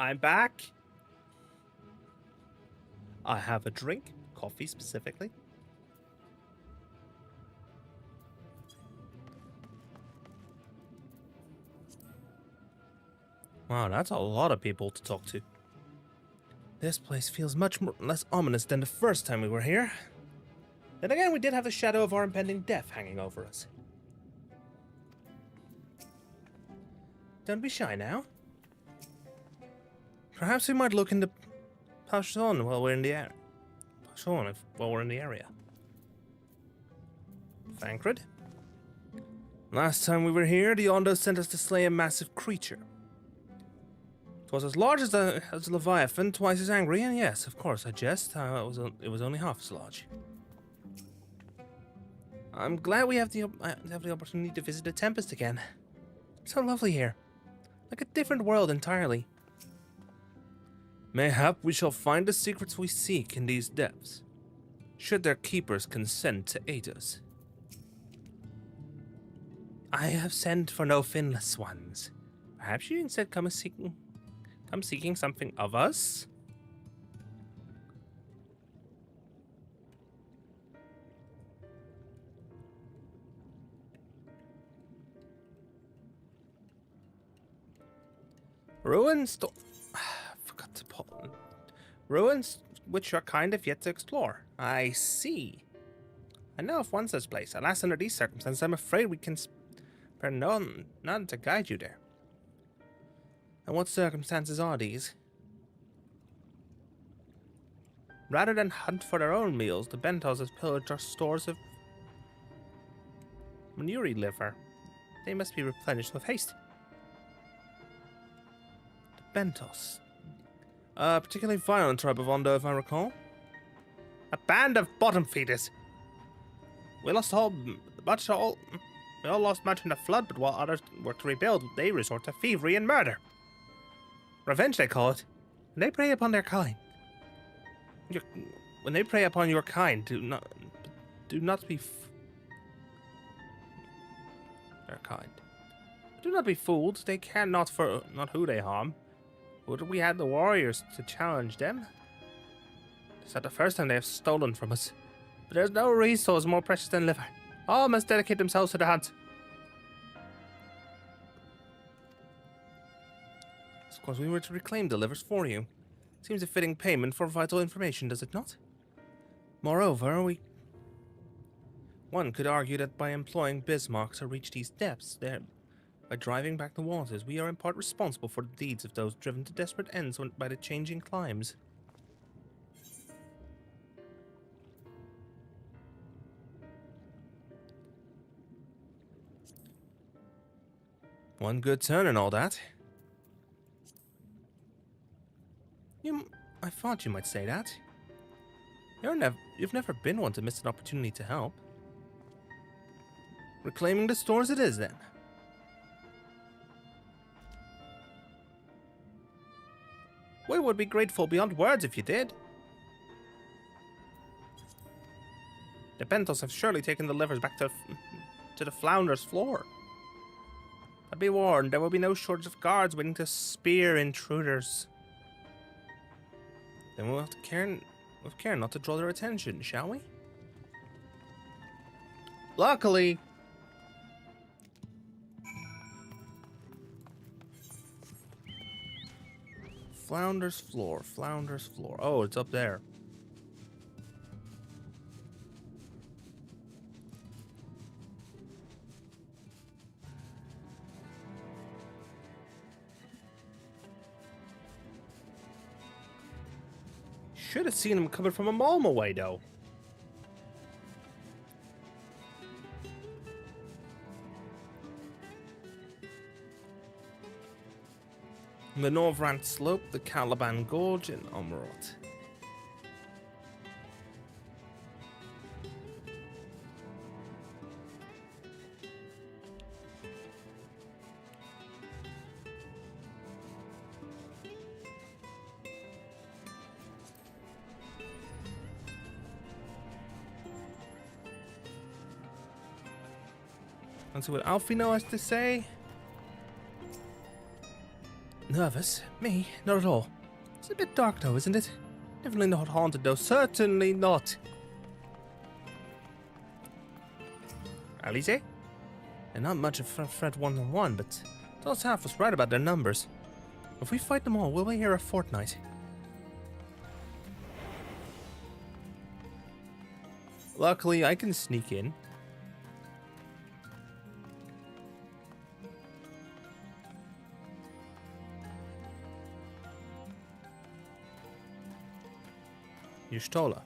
I'm back. I have a drink, coffee specifically. Wow, that's a lot of people to talk to. This place feels much less ominous than the first time we were here. Then again, we did have the shadow of our impending death hanging over us. Don't be shy now. Perhaps we might look into Pashon while we're in the area. While we're in the area. Thancred? Last time we were here, the Ondo sent us to slay a massive creature. It was as large as a Leviathan, twice as angry, and yes, of course, I jest. It was only half as large. I'm glad we have the opportunity to visit the Tempest again. It's so lovely here. Like a different world entirely. Mayhap we shall find the secrets we seek in these depths, should their keepers consent to aid us. I have sent for no finless ones. Perhaps you instead come seeking something of us? Ruins forgot to pull. Ruins which your kind have yet to explore. I see. I know of one such place. Alas, under these circumstances, I'm afraid we can spare none to guide you there. And what circumstances are these? Rather than hunt for their own meals, the Bentos have pillaged our stores of manure liver. They must be replenished with haste. The Bentos. A particularly violent tribe of Ondo, if I recall. A band of bottom feeders. We all lost much in the flood, but while others work to rebuild, they resort to thievery and murder. Revenge, they call it. When they prey upon their kind. When they prey upon your kind, do not be their kind. Do not be fooled. They care not who they harm. Would we had the warriors to challenge them? It's not the first time they have stolen from us. But there's no resource more precious than liver. All must dedicate themselves to the hunt. Of course, we were to reclaim the livers for you. Seems a fitting payment for vital information, does it not? Moreover, one could argue that by employing Bismarck to reach these depths, by driving back the waters, we are in part responsible for the deeds of those driven to desperate ends by the changing climes. One good turn and all that. I thought you might say that. You've never been one to miss an opportunity to help. Reclaiming the stores it is, then. We would be grateful beyond words if you did. The Bentos have surely taken the livers back to the Flounder's floor. But be warned, there will be no shortage of guards waiting to spear intruders. Then we'll have to care not to draw their attention, shall we? Luckily, Flounder's floor. Oh, it's up there. Should have seen him coming from a mile away, though. The Norvrant Slope, the Caliban Gorge, and Omrot. Let's see what Alfino has to say. Nervous? Me? Not at all. It's a bit dark though, isn't it? Definitely not haunted though. Certainly not. Alice? And not much of Fred 1-on-1, but those half was right about their numbers. If we fight them all, we'll be here a fortnight. Luckily, I can sneak in. Y'shtola.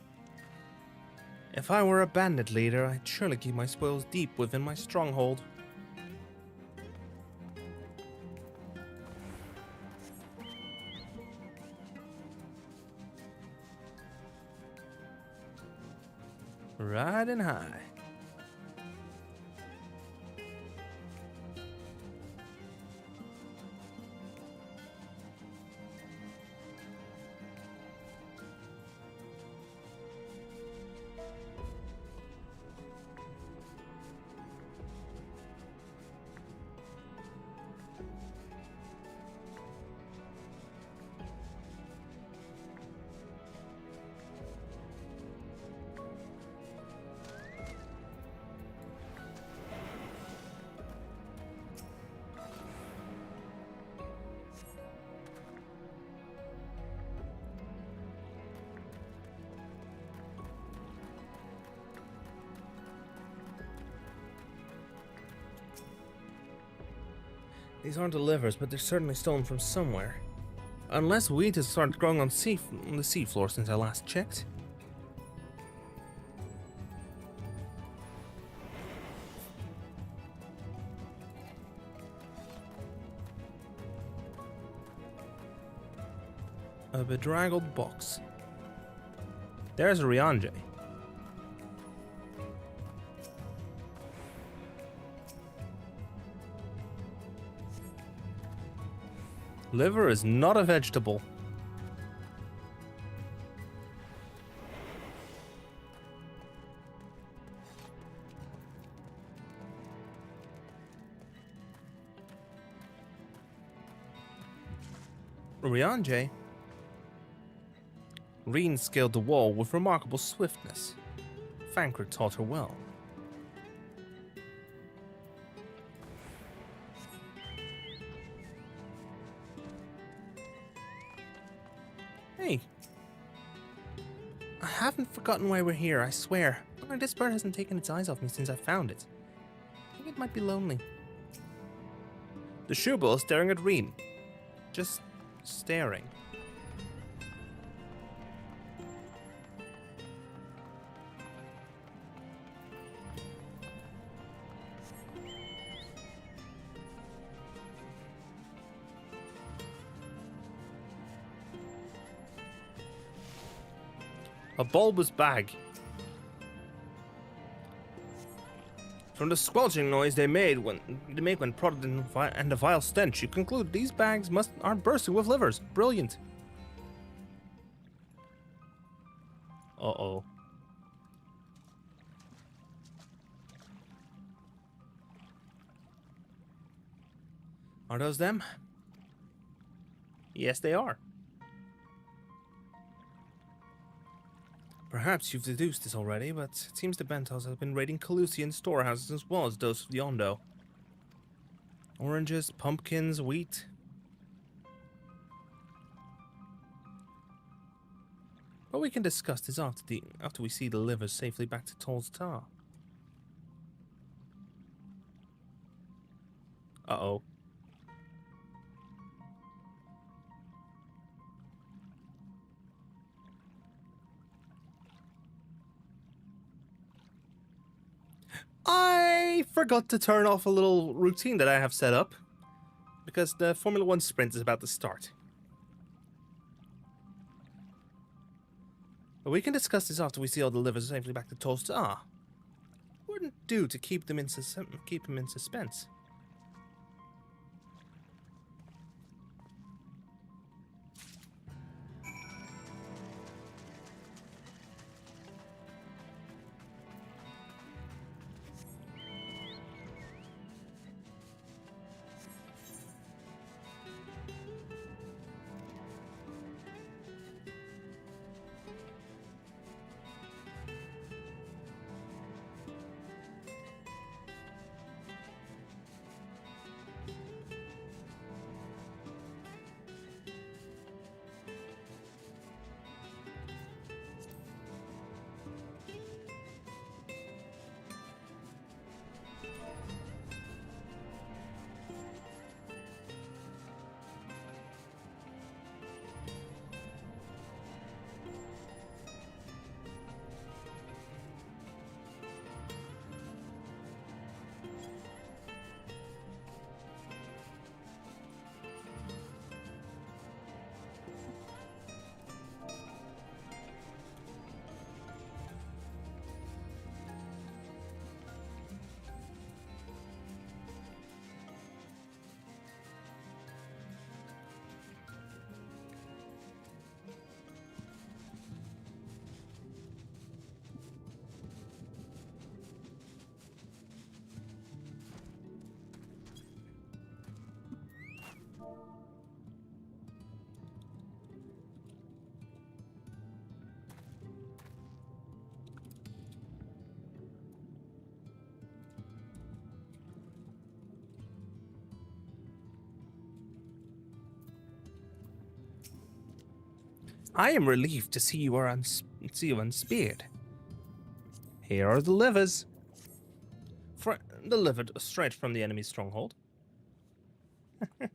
If I were a bandit leader, I'd surely keep my spoils deep within my stronghold. Riding high. These aren't the livers, but they're certainly stolen from somewhere. Unless wheat has started growing on the seafloor since I last checked. A bedraggled box. There's a Rianje. Liver is not a vegetable. Rianje. Reen scaled the wall with remarkable swiftness. Fankred taught her well. Hey. I haven't forgotten why we're here, I swear. This bird hasn't taken its eyes off me since I found it. I think it might be lonely. The shoebill is staring at Reen. Just staring. A bulbous bag. From the squelching noise they make when prodded and the vile stench, you conclude these bags are bursting with livers. Brilliant. Uh-oh. Are those them? Yes, they are. Perhaps you've deduced this already, but it seems the Bentos have been raiding Calusian storehouses as well as those of the Ondo. Oranges, pumpkins, wheat. But we can discuss this after we see the livers safely back to Tol's Tar. Uh-oh. I forgot to turn off a little routine that I have set up because the Formula 1 sprint is about to start. But we can discuss this after we see all the livers safely back to Tolstar. Wouldn't do to keep them in suspense. I am relieved to see you are see you unspeared. Here are the livers. Delivered straight from the enemy's stronghold. I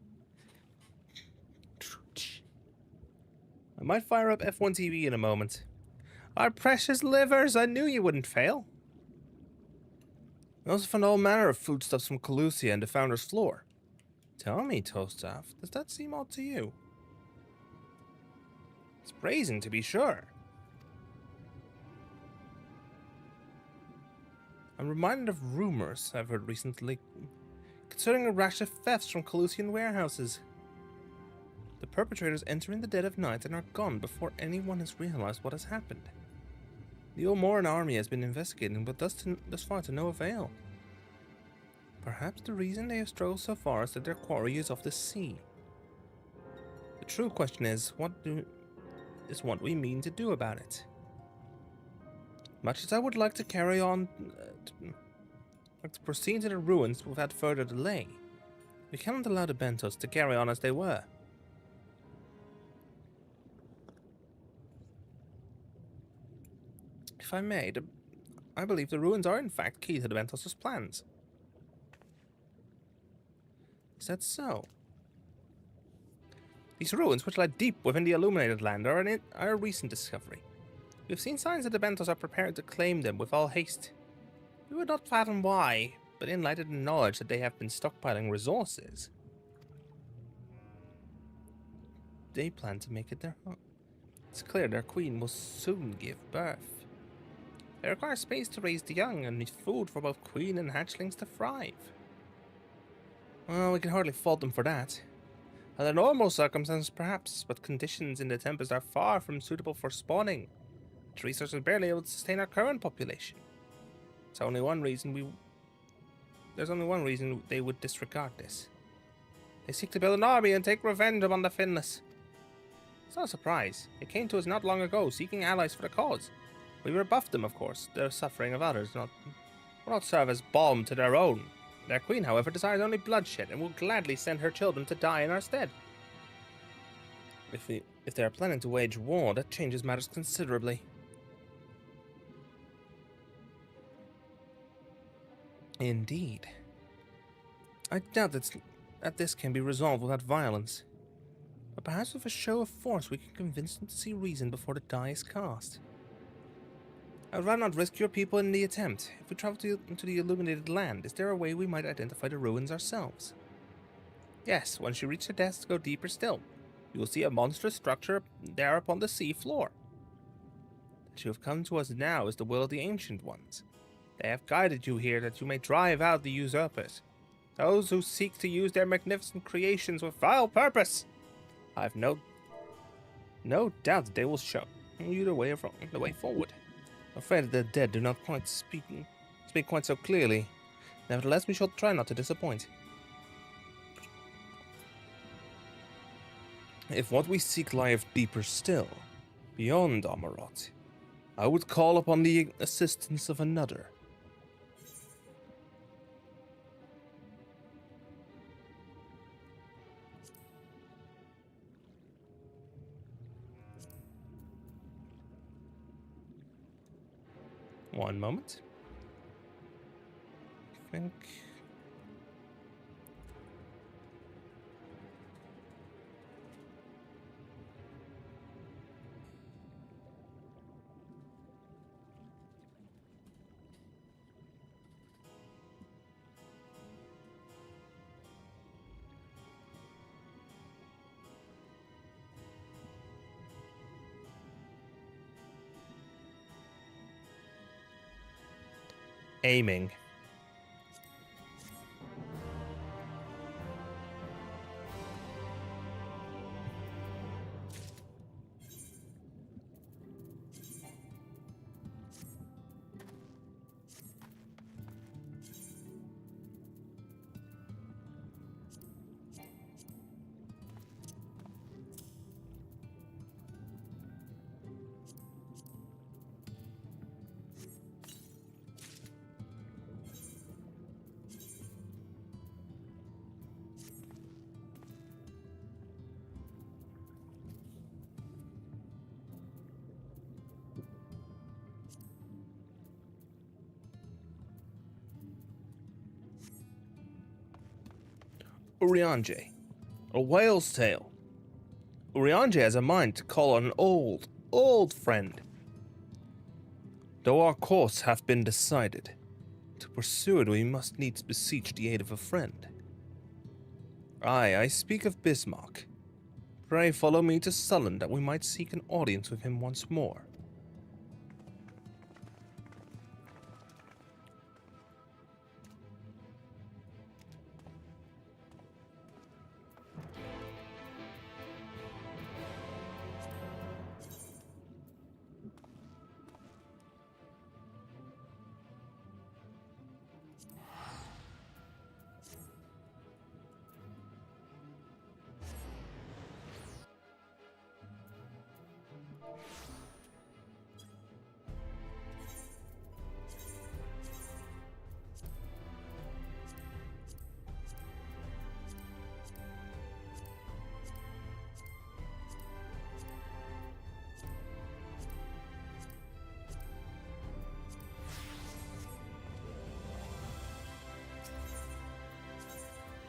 might fire up F1 TV in a moment. Our precious livers, I knew you wouldn't fail. We also found all manner of foodstuffs from Colossia and the Founder's Floor. Tell me, Tostaff, does that seem odd to you? It's brazen, to be sure. I'm reminded of rumors I've heard recently concerning a rash of thefts from Colossian warehouses. The perpetrators enter in the dead of night and are gone before anyone has realized what has happened. The Omoran army has been investigating, but thus far to no avail. Perhaps the reason they have struggled so far is that their quarry is off the sea. The true question is, what we mean to do about it. Much as I would like to carry on, to proceed to the ruins without further delay, we cannot allow the Bentos to carry on as they were. If I may, I believe the ruins are in fact key to the Bentos' plans. Is that so? These ruins, which lie deep within the illuminated land, are a recent discovery. We have seen signs that the Bentos are preparing to claim them with all haste. We would not fathom why, but in light of the knowledge that they have been stockpiling resources, they plan to make it their home. It's clear their queen will soon give birth. They require space to raise the young and need food for both queen and hatchlings to thrive. Well, we can hardly fault them for that. Under normal circumstances, perhaps, but conditions in the Tempest are far from suitable for spawning. The resources are barely able to sustain our current population. There's only one reason they would disregard this. They seek to build an army and take revenge upon the Finless. It's not a surprise. They came to us not long ago, seeking allies for the cause. We rebuffed them, of course. Their suffering of others will not serve as balm to their own. Their queen, however, desires only bloodshed and will gladly send her children to die in our stead. If they are planning to wage war, that changes matters considerably. Indeed. I doubt that this can be resolved without violence. But perhaps with a show of force we can convince them to see reason before the die is cast. I would rather not risk your people in the attempt. If we travel into the illuminated land, is there a way we might identify the ruins ourselves? Yes, once you reach the depths, go deeper still. You will see a monstrous structure there upon the sea floor. That you have come to us now is the will of the Ancient Ones. They have guided you here that you may drive out the usurpers, those who seek to use their magnificent creations with vile purpose. I have no doubt that they will show you the way forward. I'm afraid that the dead do not quite speak quite so clearly. Nevertheless, we shall try not to disappoint. If what we seek lieth deeper still, beyond Amarot, I would call upon the assistance of another. One moment. I think. Aiming. Urianger. A whale's tail. Urianger has a mind to call on an old friend. Though our course hath been decided, to pursue it we must needs beseech the aid of a friend. I speak of Bismarck. Pray follow me to Sullen that we might seek an audience with him once more.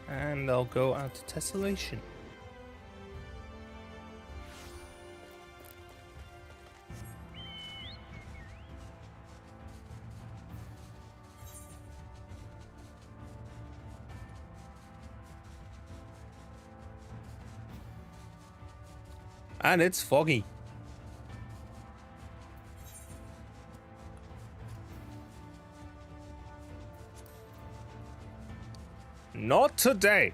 And I'll go out to Tessellation. And it's foggy. Not today.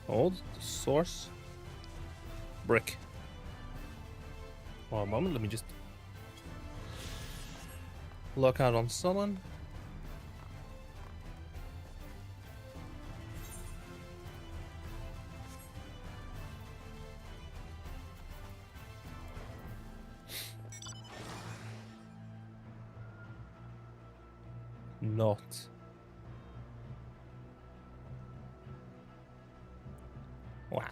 Hold the source. Brick. One moment, let me just look out on Sullen. Not. Wow.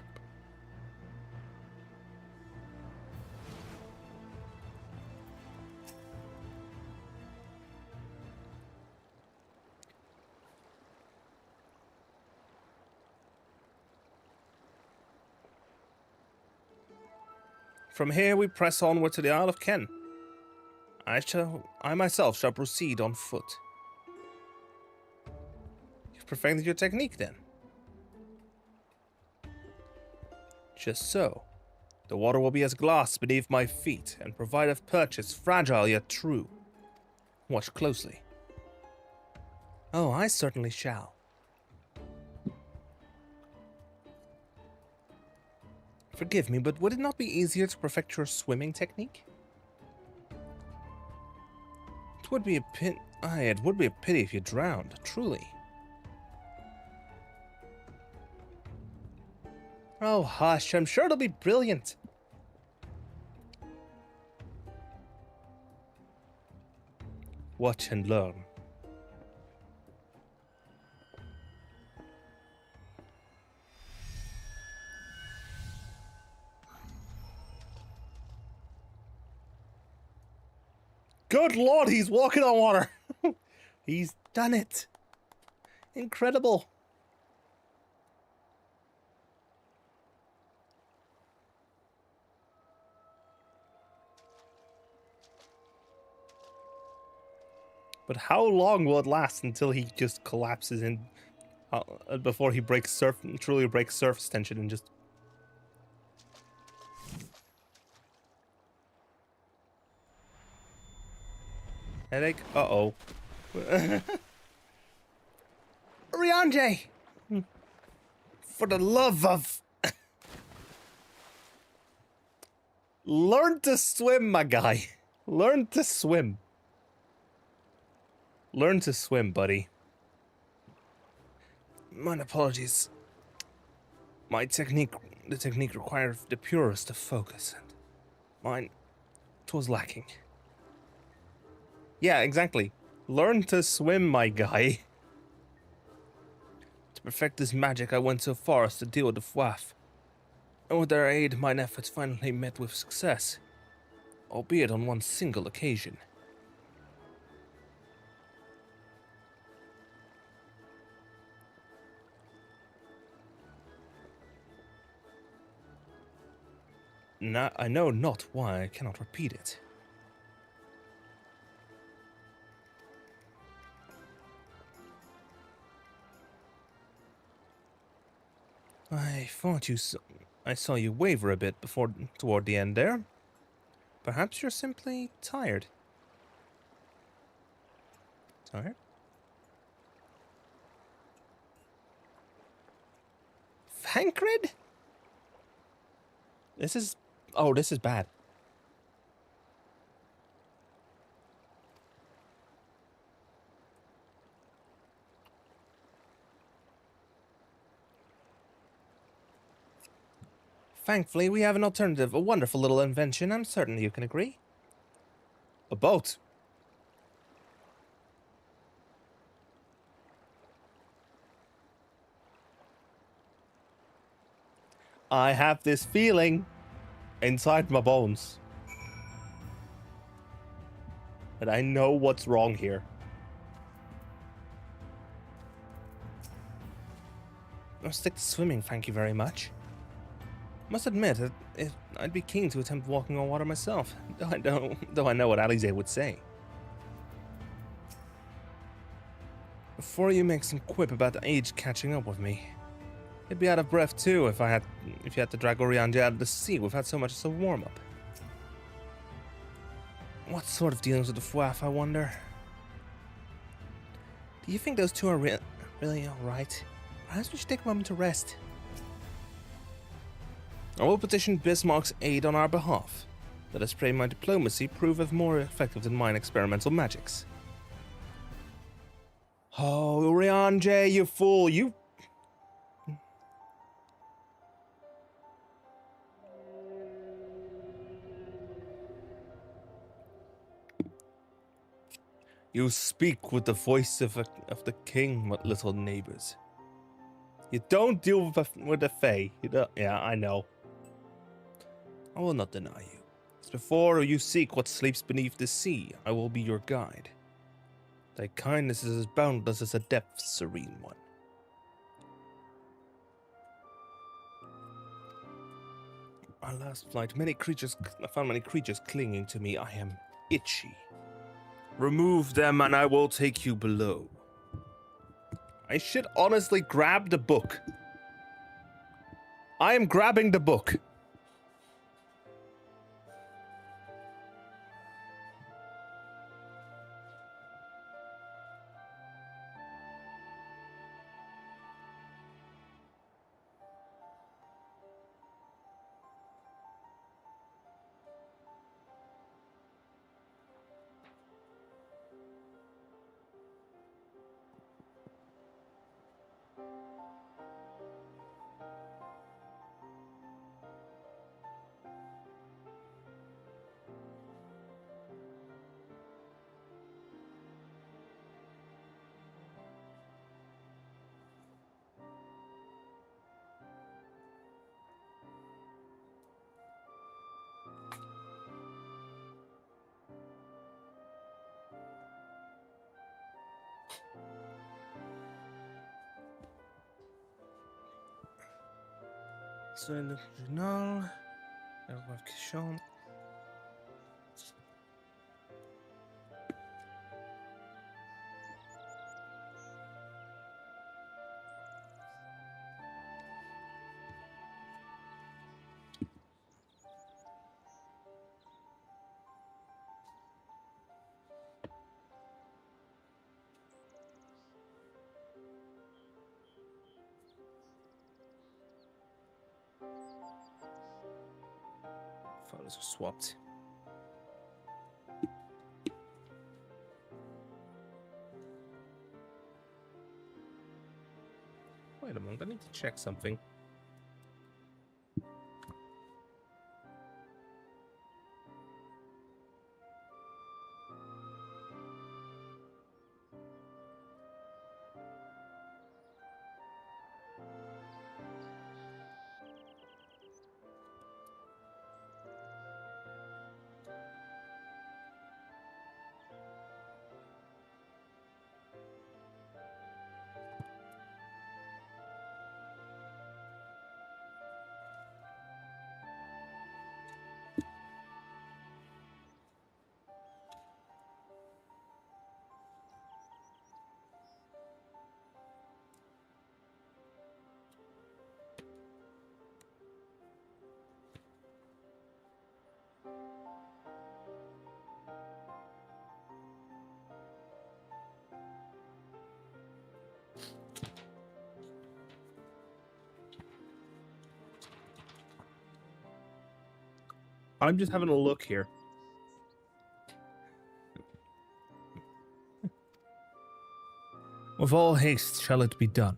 From here we press onward to the Isle of Ken. I myself shall proceed on foot. You've perfected your technique then? Just so. The water will be as glass beneath my feet, and provideth purchase fragile yet true. Watch closely. Oh, I certainly shall. Forgive me, but would it not be easier to perfect your swimming technique? It would be a pity if you drowned, truly. Oh, hush, I'm sure it'll be brilliant. Watch and learn. Good Lord, he's walking on water. He's done it. Incredible. But how long will it last until he just collapses in before he truly breaks surface tension and just... Headache? Uh-oh. Rianjay! For the love of... Learn to swim, my guy. Learn to swim. Learn to swim, buddy. My apologies. The technique required the purest of focus, and mine 'Twas lacking. Yeah, exactly. Learn to swim, my guy. To perfect this magic, I went so far as to deal with the Fwaf. And with their aid, mine efforts finally met with success. Albeit on one single occasion. I know not why I cannot repeat it. I thought I saw you waver a bit toward the end there. Perhaps you're simply tired. Tired? Thancred? This is... Oh, this is bad. Thankfully, we have an alternative, a wonderful little invention, I'm certain you can agree. A boat. I have this feeling inside my bones that I know what's wrong here. I'll stick to swimming, thank you very much. Must admit, I'd be keen to attempt walking on water myself, though I know what Alize would say. Before you make some quip about the age catching up with me, you'd be out of breath too if you had to drag Orianda out of the sea without so much as a warm-up. What sort of dealings with the Fwaf, I wonder? Do you think those two are really alright? Perhaps we should take a moment to rest. I will petition Bismarck's aid on our behalf. Let us pray my diplomacy proveth more effective than mine experimental magics. Oh, Urianje, you fool, you... You speak with the voice of the king, my little neighbors. You don't deal with the Fae. You don't, yeah, I know. I will not deny you. As before you seek what sleeps beneath the sea, I will be your guide. Thy kindness is as boundless as the depths, serene one. Our last flight, I found many creatures clinging to me. I am itchy. Remove them and I will take you below. I should honestly grab the book. I am grabbing the book. C'est l'original. Files are swapped. Wait a moment, I need to check something. I'm just having a look here. With all haste shall it be done.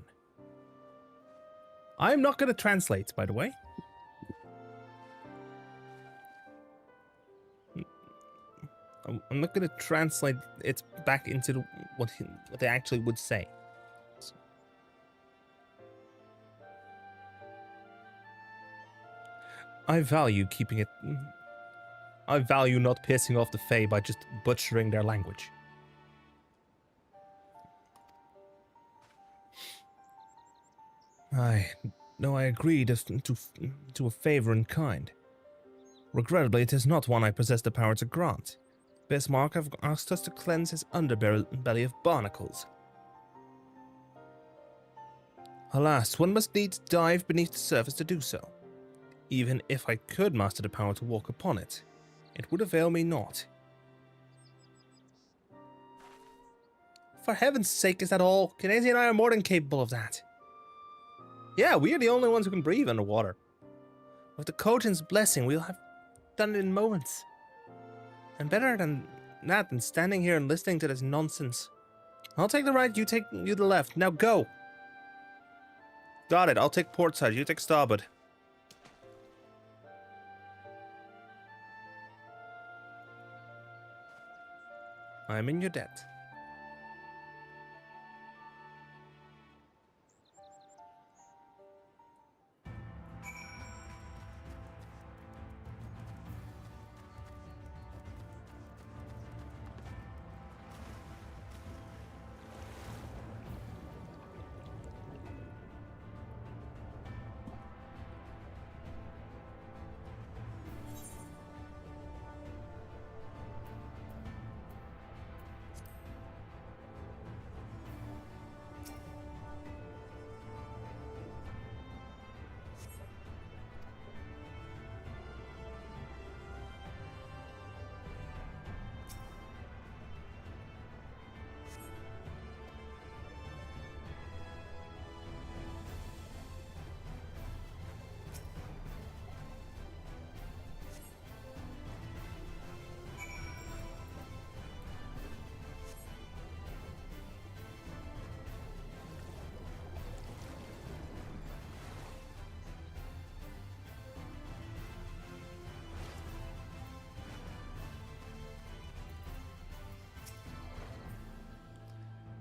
I'm not going to translate, by the way. I'm not going to translate it back into what they actually would say. I value keeping it... I value not pissing off the Fae by just butchering their language. I agreed to a favor in kind. Regrettably, it is not one I possess the power to grant. Bismarck have asked us to cleanse his underbelly of barnacles. Alas, one must needs dive beneath the surface to do so. Even if I could master the power to walk upon it, it would avail me not. For heaven's sake, is that all? Kinesi and I are more than capable of that. Yeah, we are the only ones who can breathe underwater. With the Kojin's blessing, we'll have done it in moments. And better than that than standing here and listening to this nonsense. I'll take the right, you the left. Now go! Got it, I'll take port side, you take starboard. I'm in your debt.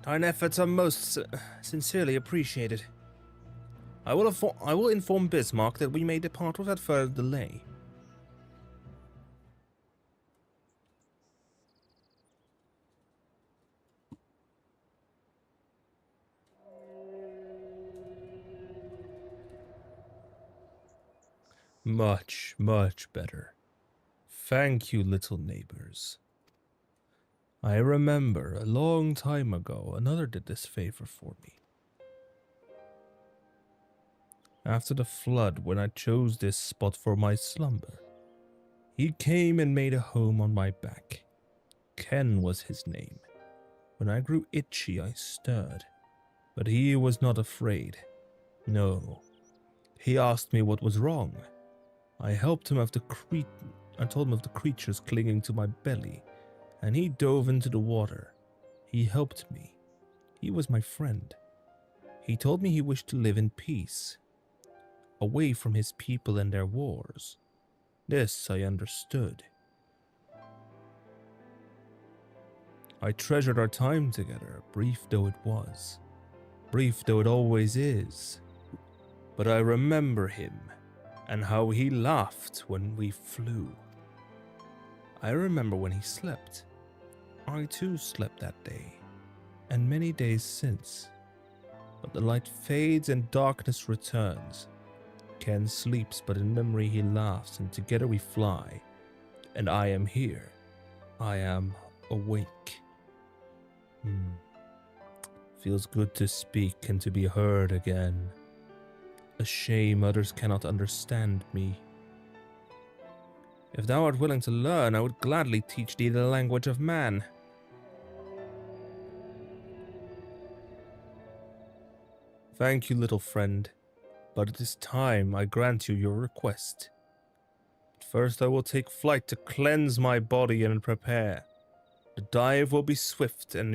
Thine efforts are most sincerely appreciated. I will inform Bismarck that we may depart without further delay. Much, much better. Thank you, little neighbors. I remember a long time ago, another did this favor for me. After the flood, when I chose this spot for my slumber, he came and made a home on my back. Ken was his name. When I grew itchy, I stirred, but he was not afraid. No. He asked me what was wrong. I helped him I told him of the creatures clinging to my belly, and he dove into the water. He helped me. He was my friend. He told me he wished to live in peace, away from his people and their wars. This I understood. I treasured our time together, brief though it was. Brief though it always is. But I remember him, and how he laughed when we flew. I remember when he slept. I too slept that day, and many days since. But the light fades and darkness returns. Ken sleeps, but in memory he laughs, and together we fly. And I am here. I am awake. Feels good to speak and to be heard again. A shame others cannot understand me. If thou art willing to learn, I would gladly teach thee the language of man. Thank you, little friend, but it is time I grant you your request. But First I will take flight to cleanse my body and prepare. The dive will be swift, and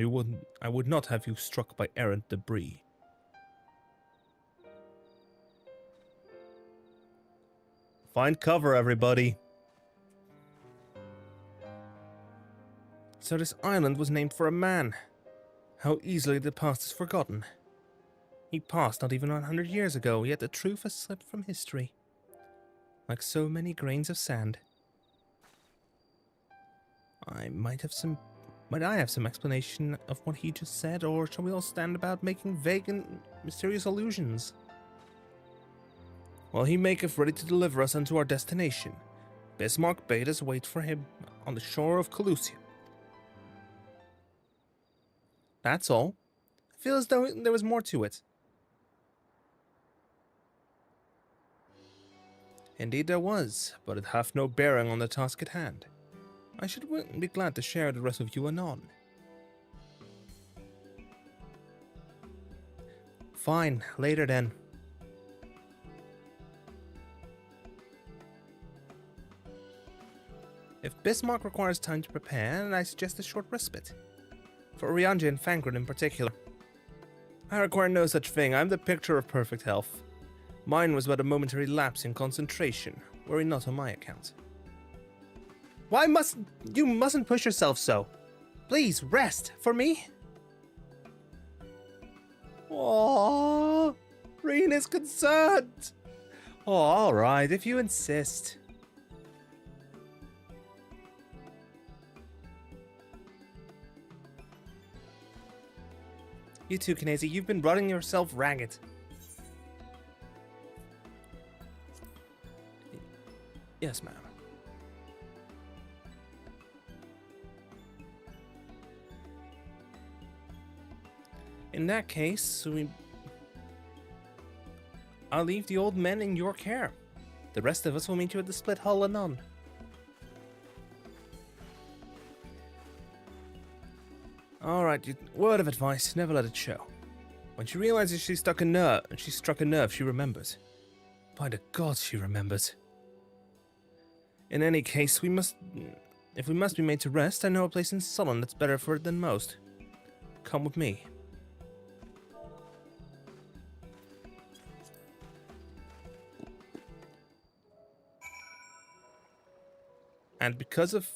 I would not have you struck by errant debris. Find cover, everybody. So this island was named for a man. How easily the past is forgotten. He passed not even 100 years ago, yet the truth has slipped from history. Like so many grains of sand. Might I have some explanation of what he just said, or shall we all stand about making vague and mysterious allusions? While he maketh ready to deliver us unto our destination, Bismarck bade us wait for him on the shore of Calusia. That's all. I feel as though there was more to it. Indeed there was, but it hath no bearing on the task at hand. I should be glad to share the rest of you anon. Fine, later then. If Bismarck requires time to prepare, then I suggest a short respite. For Orianji and Fangren in particular. I require no such thing. I'm the picture of perfect health. Mine was but a momentary lapse in concentration. Worry not on my account. You mustn't push yourself so. Please, rest. For me? Aww. Reen is concerned. Oh, alright, if you insist. You too, Knazy. You've been running yourself ragged. Yes, ma'am. In that case, I'll leave the old men in your care. The rest of us will meet you at the Split Hull anon. Alright, word of advice, never let it show. When she realizes she struck a nerve, she remembers. By the gods, she remembers. In any case, if we must be made to rest, I know a place in Sullen that's better for it than most. Come with me. And because of...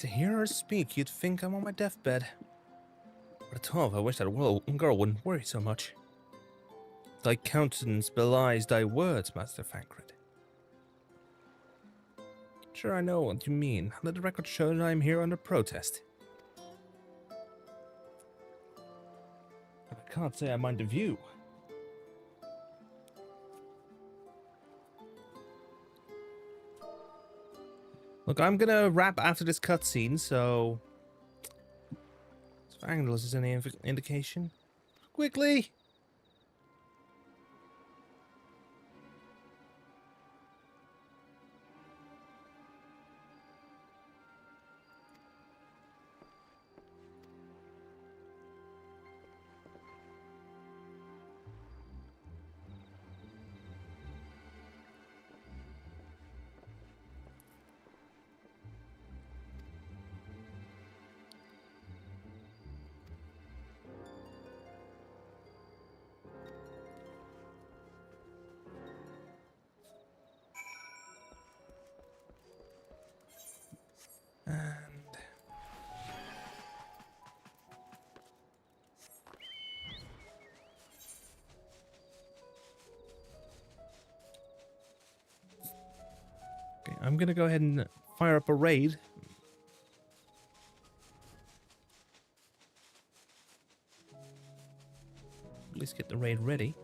To hear her speak, you'd think I'm on my deathbed. But at all, I wish that girl wouldn't worry so much. Thy countenance belies thy words, Master Fancred. Sure, I know what you mean. Let the record show that I am here under protest. But I can't say I mind the view. Look, I'm gonna wrap after this cutscene, so... If Anglos is any indication. Quickly! Okay, I'm gonna go ahead and fire up a raid. At least get the raid ready.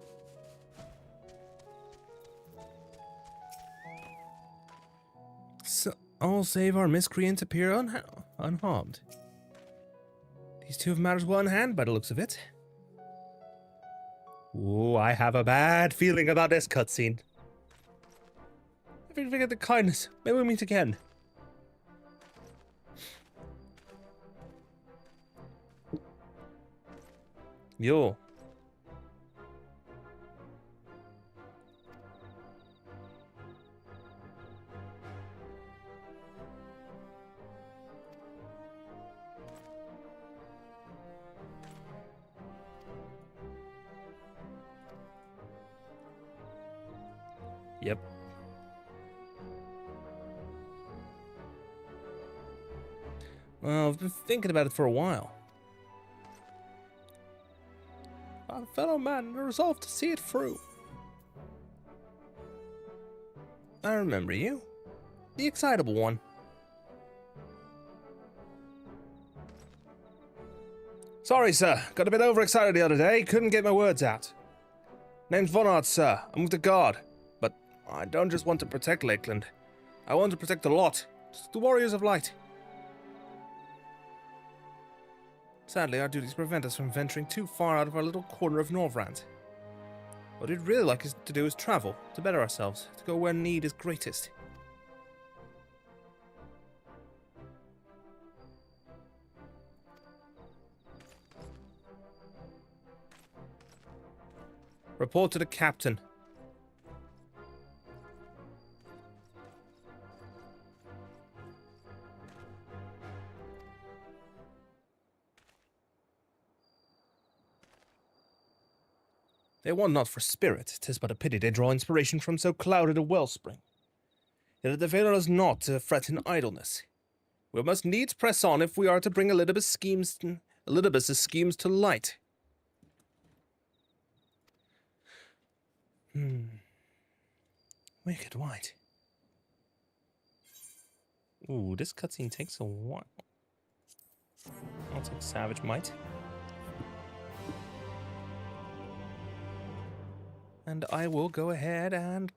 So, all save our miscreants appear unharmed. These two have matters well in hand by the looks of it. Ooh, I have a bad feeling about this cutscene. If we forget the kindness, maybe we meet again. Yo. Yep. Well, I've been thinking about it for a while. I'm a fellow man and resolved to see it through. I remember you. The excitable one. Sorry, sir. Got a bit overexcited the other day. Couldn't get my words out. Name's Von Art, sir. I'm with the guard. But I don't just want to protect Lakeland. I want to protect the lot. The Warriors of Light. Sadly, our duties prevent us from venturing too far out of our little corner of Norvrand. What we'd really like to do is travel, to better ourselves, to go where need is greatest. Report to the captain. They want not for spirit, 'tis but a pity they draw inspiration from so clouded a wellspring. Yet it availeth us not to fret in idleness. We must needs press on if we are to bring Elizabeth's schemes to light. Wicked White. Ooh, this cutscene takes a while. I'll take Savage Might. And I will go ahead and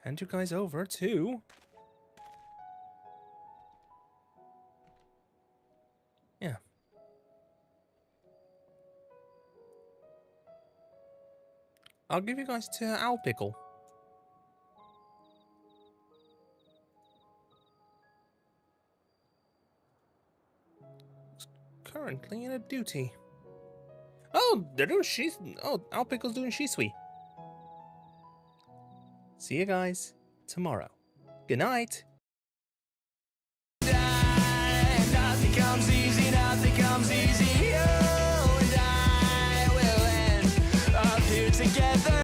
hand you guys over to... Yeah. I'll give you guys to Alpickle. Currently in a duty. Oh, they're doing Alpickle's doing Shisui. See you guys tomorrow. Good night. Nothing comes easy, nothing comes easy. You and I will end up here together.